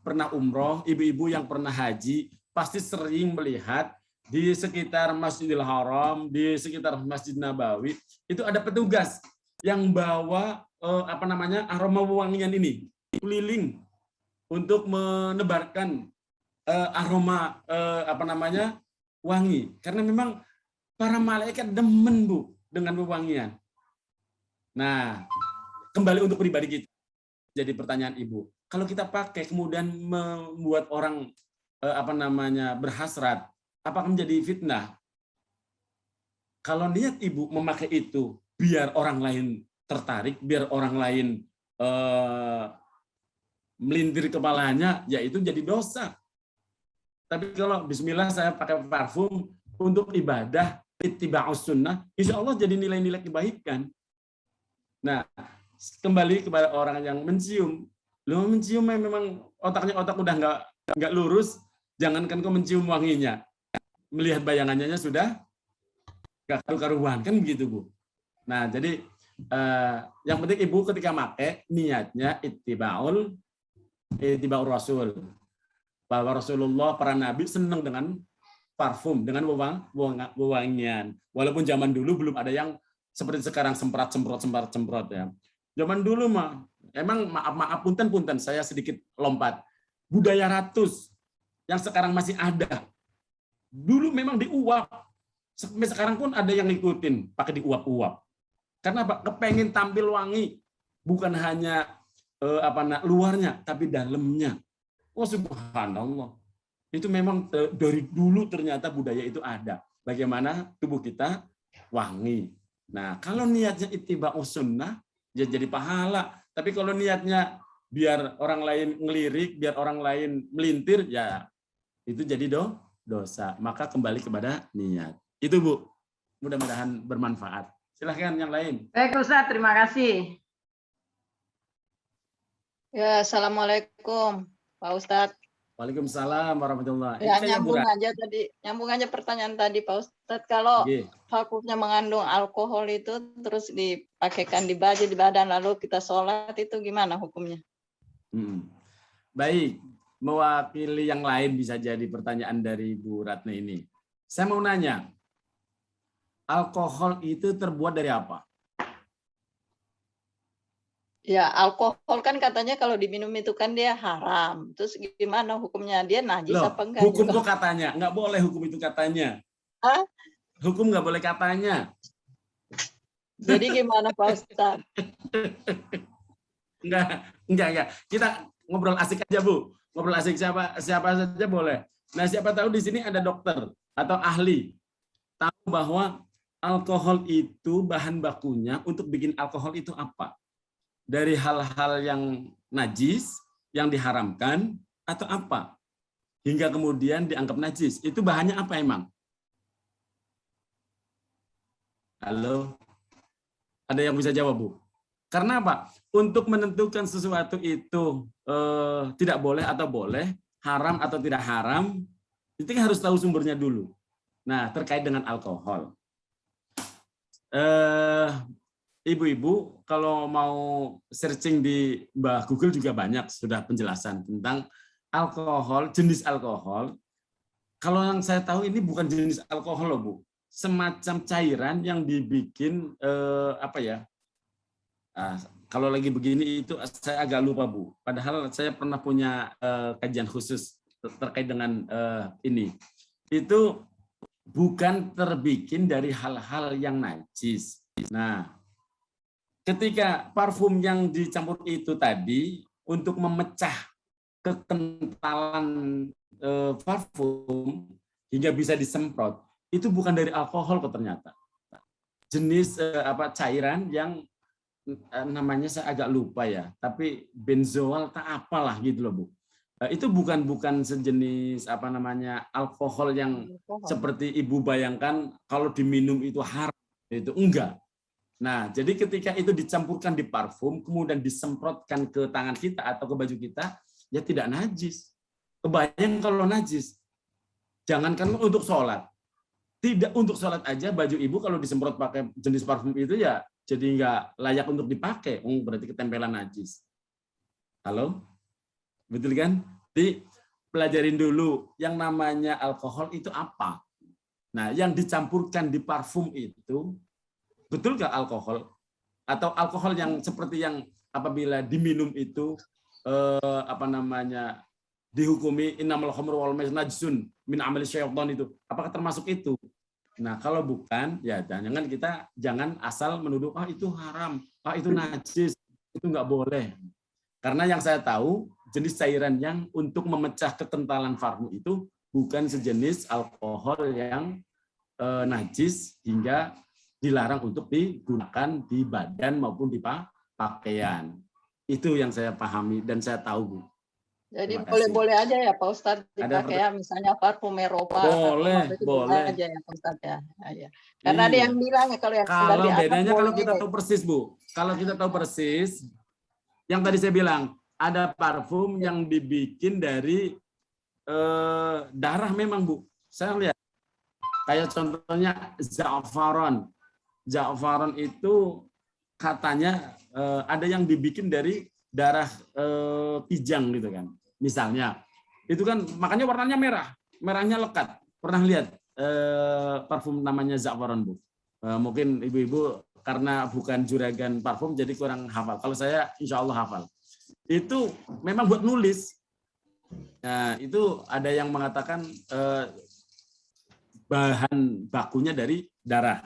pernah umroh, ibu-ibu yang pernah haji pasti sering melihat di sekitar Masjidil Haram, di sekitar Masjid Nabawi, itu ada petugas yang bawa apa namanya aroma wangian ini keliling untuk menebarkan aroma apa namanya wangi, karena memang para malaikat demen, Bu, dengan wewangian. Nah, kembali untuk pribadi kita. Jadi pertanyaan Ibu, kalau kita pakai kemudian membuat orang apa namanya berhasrat, apakah menjadi fitnah? Kalau niat Ibu memakai itu biar orang lain tertarik, biar orang lain melintir kepalanya, ya itu jadi dosa. Tapi kalau bismillah saya pakai parfum untuk ibadah, ittiba'us sunnah, insya Allah jadi nilai-nilai kebaikan. Nah, kembali kepada orang yang mencium. Lo mencium memang otaknya udah nggak lurus, jangankan kau mencium wanginya. Melihat bayangannya sudah gak karu-karuan, kan begitu, Bu. Nah, jadi yang penting Ibu ketika pakai niatnya ittiba'ur Rasul. Bahwa Rasulullah, para nabi senang dengan parfum, dengan wewangian. Walaupun zaman dulu belum ada yang seperti sekarang semprot ya. Zaman dulu mah emang maaf punten saya sedikit lompat. Budaya ratus yang sekarang masih ada. Dulu memang diuap. Sampai sekarang pun ada yang ngikutin pakai diuap-uap. Karena apa? Kepengen tampil wangi, bukan hanya luarnya, tapi dalamnya. Oh subhanallah. Itu memang dari dulu ternyata budaya itu ada. Bagaimana tubuh kita wangi. Nah, kalau niatnya ittiba'us sunnah, ya jadi pahala. Tapi kalau niatnya biar orang lain ngelirik, biar orang lain melintir, ya itu jadi dosa. Maka kembali kepada niat. Itu Bu. Mudah-mudahan bermanfaat. Silahkan yang lain. Baik Ustaz, terima kasih. Ya, assalamualaikum, Pak Ustadz. Waalaikumsalam warahmatullahi Ya, wabarakatuh. nyambung aja pertanyaan tadi, Pak Ustadz. Kalau Oke. vakumnya mengandung alkohol itu terus dipakaikan di baju, di badan, lalu kita sholat, itu gimana hukumnya? Baik, mewakili yang lain bisa jadi pertanyaan dari Bu Ratna ini. Saya mau nanya, alkohol itu terbuat dari apa? Ya, alkohol kan katanya kalau diminum itu kan dia haram. Terus gimana hukumnya? Dia najis Loh, apa enggak? hukum kok katanya? Nggak boleh hukum itu katanya. Hah? Hukum nggak boleh katanya. Jadi gimana Pak Ustadz? Enggak. Kita ngobrol asik aja, Bu. Ngobrol asik siapa saja boleh. Nah, siapa tahu di sini ada dokter atau ahli tahu bahwa alkohol itu bahan bakunya untuk bikin alkohol itu apa? Dari hal-hal yang najis, yang diharamkan, atau apa? Hingga kemudian dianggap najis. Itu bahannya apa emang? Halo? Ada yang bisa jawab, Bu? Karena apa? Untuk menentukan sesuatu itu tidak boleh atau boleh, haram atau tidak haram, itu harus tahu sumbernya dulu. Nah, terkait dengan alkohol. Ibu-ibu kalau mau searching di Mbah Google juga banyak sudah penjelasan tentang alkohol, jenis alkohol. Kalau yang saya tahu ini bukan jenis alkohol loh, Bu. Semacam cairan yang dibikin kalau lagi begini itu saya agak lupa, Bu. Padahal saya pernah punya kajian khusus terkait dengan ini. Itu bukan terbikin dari hal-hal yang najis. Nah, ketika parfum yang dicampur itu tadi untuk memecah kekentalan parfum hingga bisa disemprot, itu bukan dari alkohol kok ternyata. Jenis cairan yang namanya saya agak lupa ya, tapi benzoal tak apalah gitu loh, Bu. Itu bukan sejenis alkohol yang seperti Ibu bayangkan kalau diminum itu haram, itu enggak. Nah, jadi ketika itu dicampurkan di parfum, kemudian disemprotkan ke tangan kita atau ke baju kita, ya tidak najis. Kebayang kalau najis. Jangankan untuk sholat. Tidak untuk sholat aja, baju ibu kalau disemprot pakai jenis parfum itu ya jadi nggak layak untuk dipakai. Berarti ketempelan najis. Halo? Betul kan? Jadi pelajarin dulu yang namanya alkohol itu apa. Nah, yang dicampurkan di parfum itu betulkah alkohol atau alkohol yang seperti yang apabila diminum itu dihukumi innamal khamru wal maisir najsun min amali syaitan itu, apakah termasuk itu? Nah, kalau bukan ya jangan asal menuduh itu haram, itu najis, itu nggak boleh. Karena yang saya tahu jenis cairan yang untuk memecah kekentalan parfum itu bukan sejenis alkohol yang najis hingga dilarang untuk digunakan di badan maupun di pakaian. Itu yang saya pahami dan saya tahu, Bu. Jadi boleh-boleh aja ya Pak Ustadz dipakai ya, misalnya parfum Eropa. Boleh. Aja ya Pak Ustadz ya. Karena ada yang bilang ya kalau bedanya kalau kita tahu persis, Bu. Kalau kita tahu persis, yang tadi saya bilang ada parfum yang dibikin dari darah memang, Bu. Saya lihat kayak contohnya za'afaran. Za'afaran itu katanya ada yang dibikin dari darah kijang gitu kan. Misalnya, itu kan makanya warnanya merah, merahnya lekat. Pernah lihat parfum namanya za'afaran, Bu? Mungkin ibu-ibu karena bukan juragan parfum jadi kurang hafal. Kalau saya insya Allah hafal. Itu memang buat nulis. Nah, itu ada yang mengatakan bahan bakunya dari darah.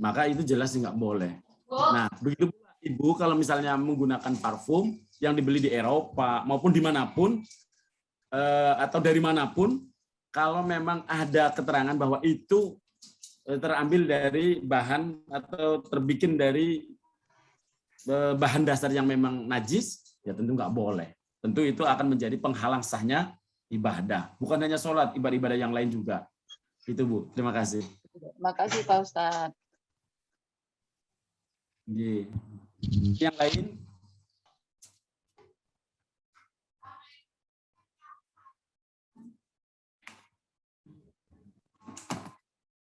Maka itu jelas nggak boleh. Nah, begitu pula Ibu kalau misalnya menggunakan parfum yang dibeli di Eropa maupun dimanapun atau dari manapun, kalau memang ada keterangan bahwa itu terambil dari bahan atau terbikin dari bahan dasar yang memang najis, ya tentu nggak boleh. Tentu itu akan menjadi penghalang sahnya ibadah. Bukan hanya sholat, ibadah-ibadah yang lain juga. Itu Bu, terima kasih. Makasih Pak Ustadz. Yang lain?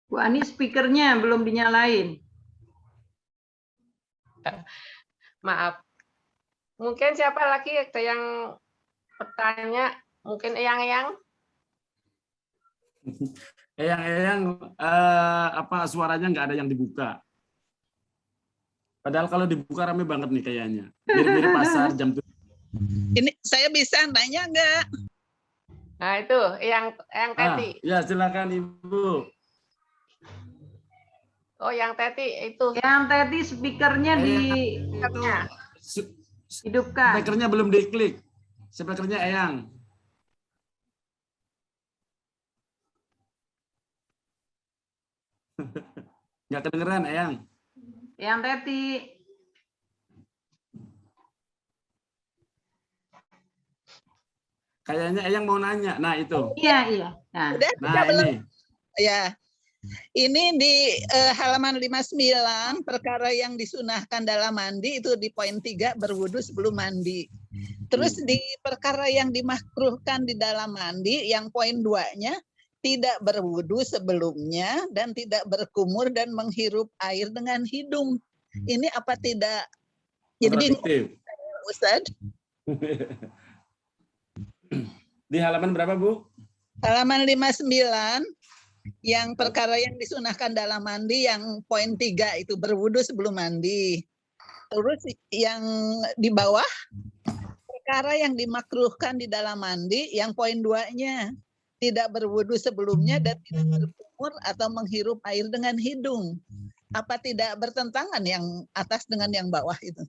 Bu Ani speakernya belum dinyalain. Maaf. Mungkin siapa lagi ada yang bertanya? Mungkin Eyang-Eyang? Eyang apa suaranya nggak ada yang dibuka. Padahal kalau dibuka rame banget nih kayaknya. Mirip-mirip pasar jam 7. Ini saya bisa nanya nggak? Nah itu, Eyang Teti. Ya silakan Ibu. Oh, yang Teti itu. Yang Teti speakernya dihidupkan. Speakernya belum diklik. Speakernya Eyang. Nggak kedengeran Eyang. Yang Teti. Kayaknya Eyang mau nanya. Nah itu. Iya. Nah, Nah ini. Ya. Ini di halaman 59 perkara yang disunahkan dalam mandi itu di poin 3 berwudu sebelum mandi. Terus di perkara yang dimakruhkan di dalam mandi yang poin 2-nya tidak berwudu sebelumnya dan tidak berkumur dan menghirup air dengan hidung. Ini apa tidak? Jadi Ustaz, di halaman berapa Bu? halaman 59 yang perkara yang disunahkan dalam mandi yang poin 3 itu berwudu sebelum mandi. Terus yang di bawah perkara yang dimakruhkan di dalam mandi yang poin 2-nya tidak berwudu sebelumnya dan tidak berkumur atau menghirup air dengan hidung. Apa tidak bertentangan yang atas dengan yang bawah itu?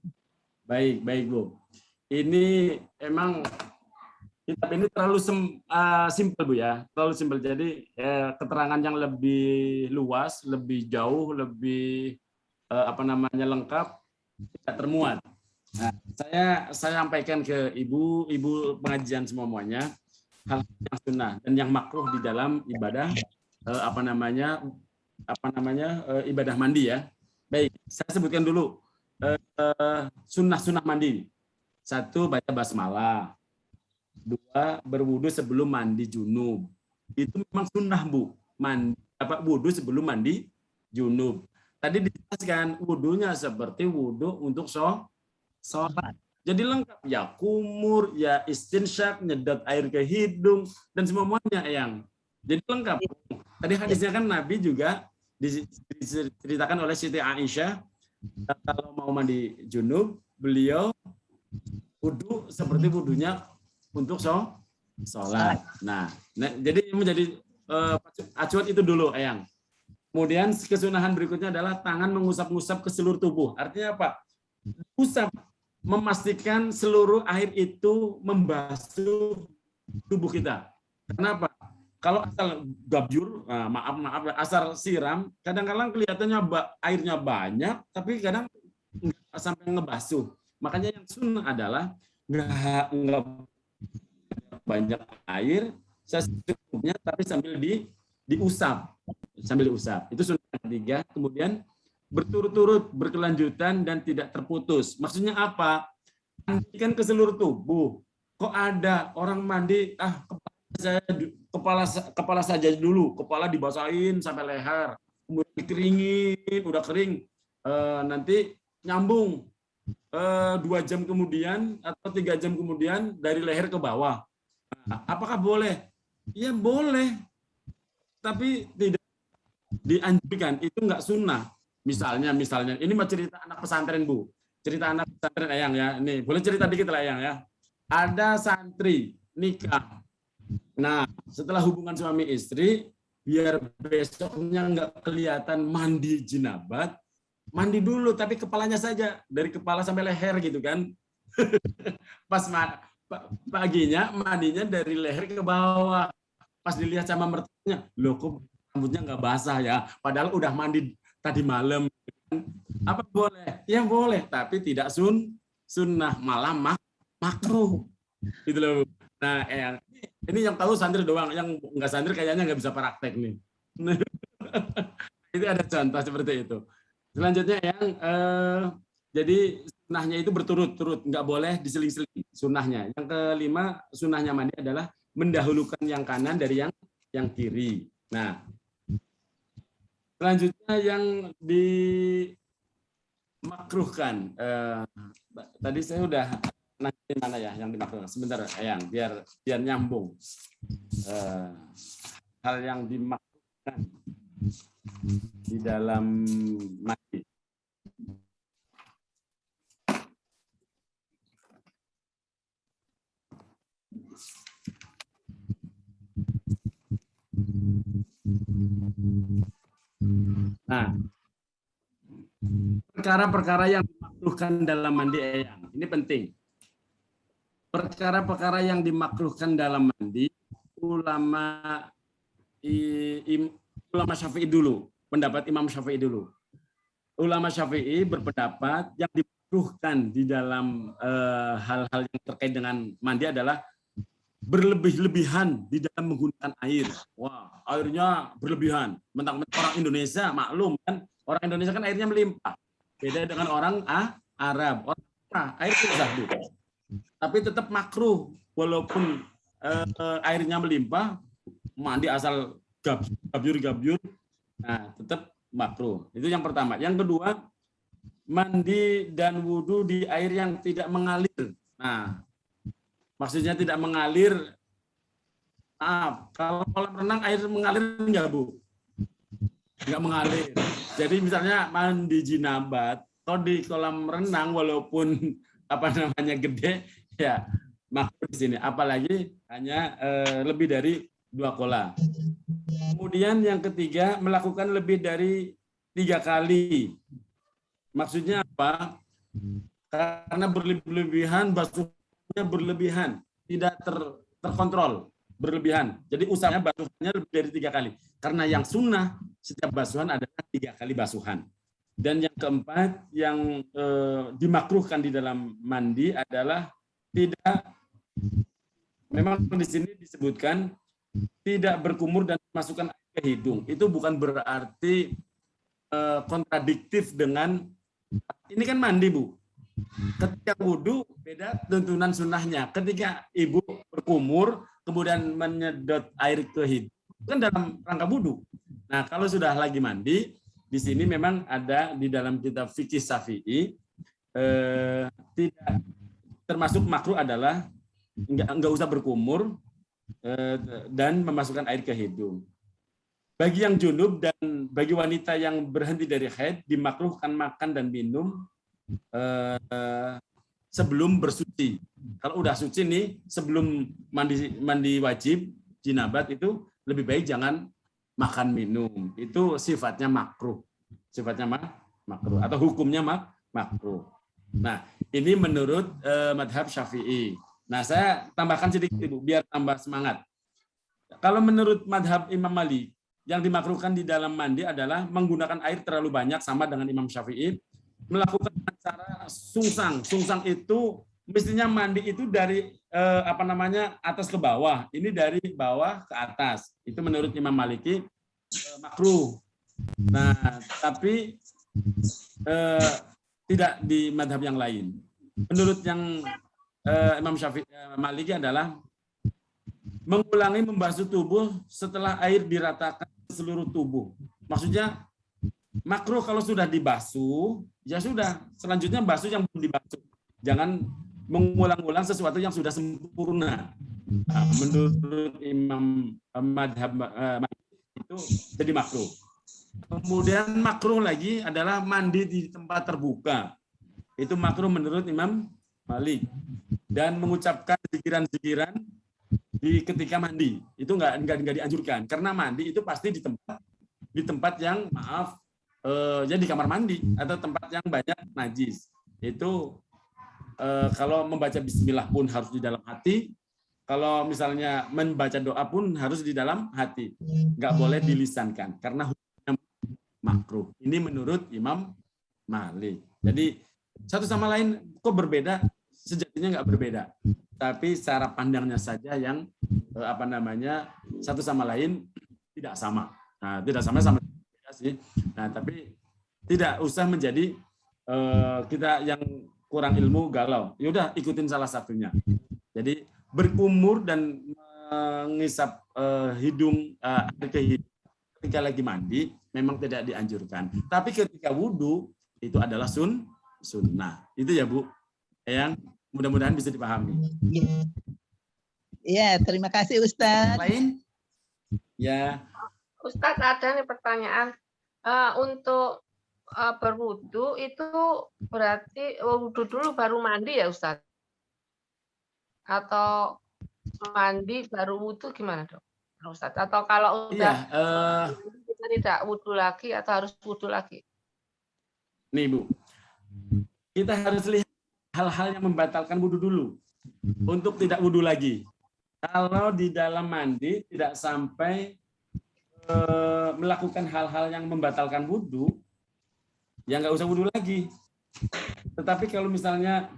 Baik Bu. Ini emang kitab ini terlalu simpel Bu ya, terlalu simpel. Jadi keterangan yang lebih luas, lebih jauh, lebih lengkap tidak termuat. Nah, saya sampaikan ke ibu pengajian semuanya hal yang sunnah dan yang makruh di dalam ibadah ibadah mandi ya. Baik, saya sebutkan dulu sunnah mandi. 1, baca basmalah. 2, berwudu sebelum mandi junub. Itu memang sunnah Bu. Wudu sebelum mandi junub. Tadi dijelaskan wudunya seperti wudu untuk sholat. Jadi lengkap ya, kumur, ya istinsyak, nyedot air ke hidung dan semuanya Eyang. Jadi lengkap. Tadi hadisnya kan Nabi juga diceritakan oleh Siti Aisyah kalau mau mandi junub, beliau wudu seperti wudunya untuk sholat. Nah, jadi menjadi acuan itu dulu, Eyang. Kemudian kesunahan berikutnya adalah tangan mengusap-ngusap ke seluruh tubuh. Artinya apa? Usap, memastikan seluruh air itu membasuh tubuh kita. Kenapa? Kalau asal gabyur, maaf, asal siram, kadang-kadang kelihatannya airnya banyak, tapi kadang nggak sampai ngebasuh. Makanya yang sunnah adalah nggak banyak air, secukupnya, tapi sambil diusap. Itu sunnah yang ketiga. Kemudian berturut-turut, berkelanjutan, dan tidak terputus. Maksudnya apa? Mandikan ke seluruh tubuh. Kok ada orang mandi, kepala saja dulu, kepala dibasahin sampai leher, kemudian dikeringin, udah kering, nanti nyambung 2 jam kemudian atau 3 jam kemudian dari leher ke bawah. Apakah boleh? Ya boleh, tapi tidak dianjurkan. Itu nggak sunnah. Misalnya ini mah cerita anak pesantren Bu, cerita anak pesantren Eyang ya. Ini boleh cerita dikit lah Eyang ya. Ada santri nikah. Nah, setelah hubungan suami istri, biar besoknya nggak kelihatan mandi jinabat, mandi dulu tapi kepalanya saja, dari kepala sampai leher gitu kan. Pas paginya mandinya dari leher ke bawah. Pas dilihat sama mertuanya, loh kok rambutnya nggak basah ya, padahal udah mandi tadi malam. Apa boleh? Ya boleh, tapi tidak sunnah, malah makruh. Gitu loh. Nah, ini yang tahu santri doang, yang nggak santri kayaknya nggak bisa praktek nih. Itu ada contoh seperti itu. Selanjutnya yang jadi sunnahnya itu berturut-turut, nggak boleh diseling-seling sunnahnya. Yang kelima, sunnahnya mandi adalah mendahulukan yang kanan dari yang kiri. Nah, selanjutnya yang dimakruhkan. Tadi saya udah nanti mana ya yang dimakruhkan. Sebentar, Eyang, biar nyambung. Hal yang dimakruhkan di dalam mandi. Nah, perkara-perkara yang dimakruhkan dalam mandi, Eyang, ini penting. Perkara-perkara yang dimakruhkan dalam mandi, ulama Syafi'i dulu, pendapat Imam Syafi'i dulu. Ulama Syafi'i berpendapat yang dimakruhkan di dalam hal-hal yang terkait dengan mandi adalah berlebih-lebihan di dalam menggunakan air. Wah, airnya berlebihan. Mentang-mentang orang Indonesia, maklum kan, orang Indonesia kan airnya melimpah. Beda dengan orang Arab. Orang air susah juga. Tapi tetap makruh, walaupun airnya melimpah, mandi asal gabyur-gabyur, nah tetap makruh. Itu yang pertama. Yang kedua, mandi dan wudhu di air yang tidak mengalir. Nah, maksudnya tidak mengalir. Kalau kolam renang air mengalir enggak, Bu? Enggak mengalir. Jadi misalnya mandi jinabat, kalau di kolam renang walaupun gede, ya makruh di sini. Apalagi hanya lebih dari 2 kolam. Kemudian yang ketiga, melakukan lebih dari 3 kali. Maksudnya apa? Karena berlebihan, basuhnya berlebihan, tidak terkontrol, berlebihan. Jadi usahanya basuhannya lebih dari 3 kali. Karena yang sunnah setiap basuhan adalah 3 kali basuhan. Dan yang keempat, yang dimakruhkan di dalam mandi adalah memang di sini disebutkan tidak berkumur dan masukkan air ke hidung. Itu bukan berarti kontradiktif dengan, ini kan mandi, Bu. Ketika wudhu, beda tuntunan sunnahnya. Ketika ibu berkumur, kemudian menyedot air ke hidung, kan dalam rangka wudhu. Nah, kalau sudah lagi mandi, di sini memang ada di dalam kitab fikih Syafi'i, tidak termasuk makruh adalah enggak usah berkumur dan memasukkan air ke hidung. Bagi yang junub dan bagi wanita yang berhenti dari haid, dimakruhkan makan dan minum sebelum bersuci. Kalau udah suci nih, sebelum mandi wajib jinabat itu lebih baik jangan makan minum. Itu sifatnya makruh. Sifatnya makruh atau hukumnya makruh. Nah, ini menurut madhab Syafi'i. Nah, saya tambahkan sedikit, Ibu, biar tambah semangat. Kalau menurut madhab Imam Malik, yang dimakruhkan di dalam mandi adalah menggunakan air terlalu banyak, sama dengan Imam Syafi'i, melakukan cara sungsang. Sungsang itu mestinya mandi itu dari atas ke bawah. Ini dari bawah ke atas. Itu menurut Imam Maliki makruh. Nah, tapi tidak di madhab yang lain. Menurut yang Imam Syafi'i Maliki adalah mengulangi membasuh tubuh setelah air diratakan seluruh tubuh. Maksudnya makruh kalau sudah dibasuh, ya sudah. Selanjutnya basuh yang belum dibasuh. Jangan mengulang-ulang sesuatu yang sudah sempurna. Nah, menurut Imam madhab itu jadi makruh. Kemudian makruh lagi adalah mandi di tempat terbuka. Itu makruh menurut Imam Malik. Dan mengucapkan zikiran-zikiran ketika mandi. Itu nggak dianjurkan karena mandi itu pasti di tempat yang jadi di kamar mandi atau tempat yang banyak najis. Itu kalau membaca bismillah pun harus di dalam hati. Kalau misalnya membaca doa pun harus di dalam hati. Nggak boleh dilisankan karena hukumnya makruh. Ini menurut Imam Malik. Jadi satu sama lain kok berbeda? Sejatinya nggak berbeda. Tapi cara pandangnya saja yang satu sama lain tidak sama. Nah, tidak sama beda sih. Nah, tapi tidak usah menjadi kita yang kurang ilmu galau. Yaudah ikutin salah satunya. Jadi berkumur dan mengisap hidung ketika lagi mandi memang tidak dianjurkan. Tapi ketika wudhu itu adalah sunnah. Itu ya Bu, yang mudah-mudahan bisa dipahami. Iya, terima kasih Ustadz. Lain? Ya. Ustadz, ada nih pertanyaan. Untuk berwudu itu berarti wudu dulu baru mandi ya Ustadz? Atau mandi baru wudu gimana dok? Ustadz? Atau kalau udah kita tidak wudu lagi atau harus wudu lagi? Nih Bu, kita harus lihat hal-hal yang membatalkan wudu dulu untuk tidak wudu lagi. Kalau di dalam mandi tidak sampai melakukan hal-hal yang membatalkan wudu, ya nggak usah wudu lagi. Tetapi kalau misalnya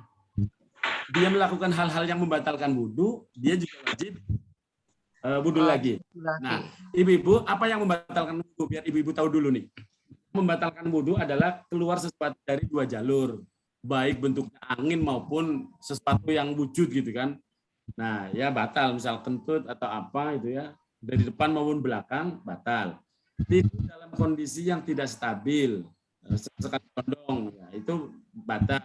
dia melakukan hal-hal yang membatalkan wudu, dia juga wajib wudu lagi. Nah, ibu-ibu, apa yang membatalkan wudu? Biar ibu-ibu tahu dulu nih. Membatalkan wudu adalah keluar sesuatu dari dua jalur, baik bentuknya angin maupun sesuatu yang wujud gitu kan. Nah, ya batal, misal kentut atau apa itu ya, dari depan maupun belakang batal. Tidur dalam kondisi yang tidak stabil, sekali condong, ya, itu batal.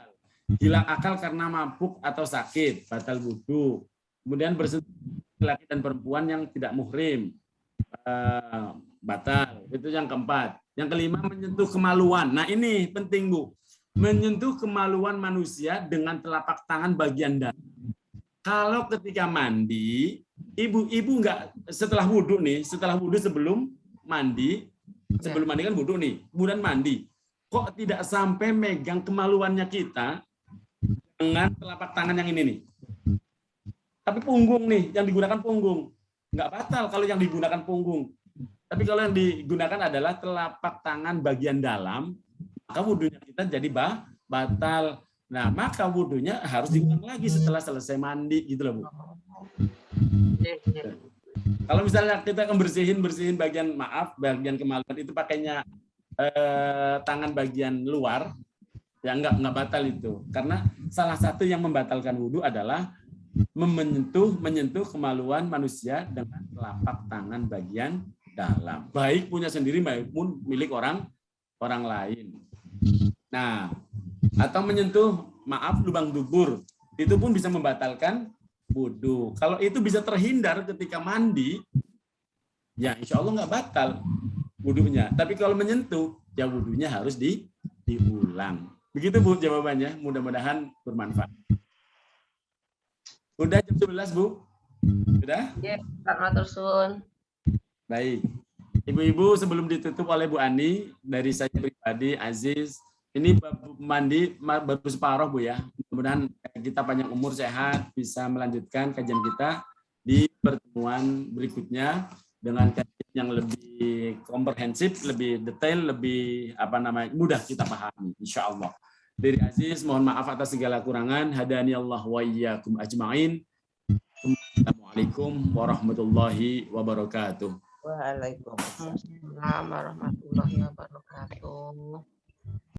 Hilang akal karena mabuk atau sakit, batal wudu. Kemudian bersentuhan laki dan perempuan yang tidak muhrim, batal. Itu yang keempat. Yang kelima, menyentuh kemaluan. Nah ini penting Bu, menyentuh kemaluan manusia dengan telapak tangan bagian dalam. Kalau ketika mandi, ibu-ibu nggak setelah wudhu nih, setelah wudhu sebelum mandi kan wudhu nih, kemudian mandi. Kok tidak sampai megang kemaluannya kita dengan telapak tangan yang ini nih. Tapi punggung nih, yang digunakan punggung. Nggak batal kalau yang digunakan punggung. Tapi kalau yang digunakan adalah telapak tangan bagian dalam, maka wudhunya kita jadi batal. Nah, maka wudhunya harus diulang lagi setelah selesai mandi gitu loh Bu. Kalau misalnya kita bersihin bagian kemaluan itu pakainya tangan bagian luar, ya enggak batal itu. Karena salah satu yang membatalkan wudhu adalah menyentuh kemaluan manusia dengan telapak tangan bagian dalam. Baik punya sendiri maupun milik orang lain. Nah, atau menyentuh lubang dubur, itu pun bisa membatalkan wudhu. Kalau itu bisa terhindar ketika mandi, ya insya Allah nggak batal wudhunya. Tapi kalau menyentuh, ya wudhunya harus diulang. Begitu Bu jawabannya, mudah-mudahan bermanfaat. Udah jam 11 Bu? Sudah? Ya, Pak Matur suwun. Baik. Ibu-ibu sebelum ditutup oleh Bu Ani, dari saya pribadi, Aziz, ini mandi baru separuh Bu ya. Mudah-mudahan kita panjang umur, sehat, bisa melanjutkan kajian kita di pertemuan berikutnya dengan kajian yang lebih komprehensif, lebih detail, lebih mudah kita pahami insya Allah. Dari Aziz, mohon maaf atas segala kurangan. Hadaniyallah wa iyyakum ajma'in. Assalamualaikum warahmatullahi wabarakatuh. Waalaikumsalam warahmatullahi wabarakatuh.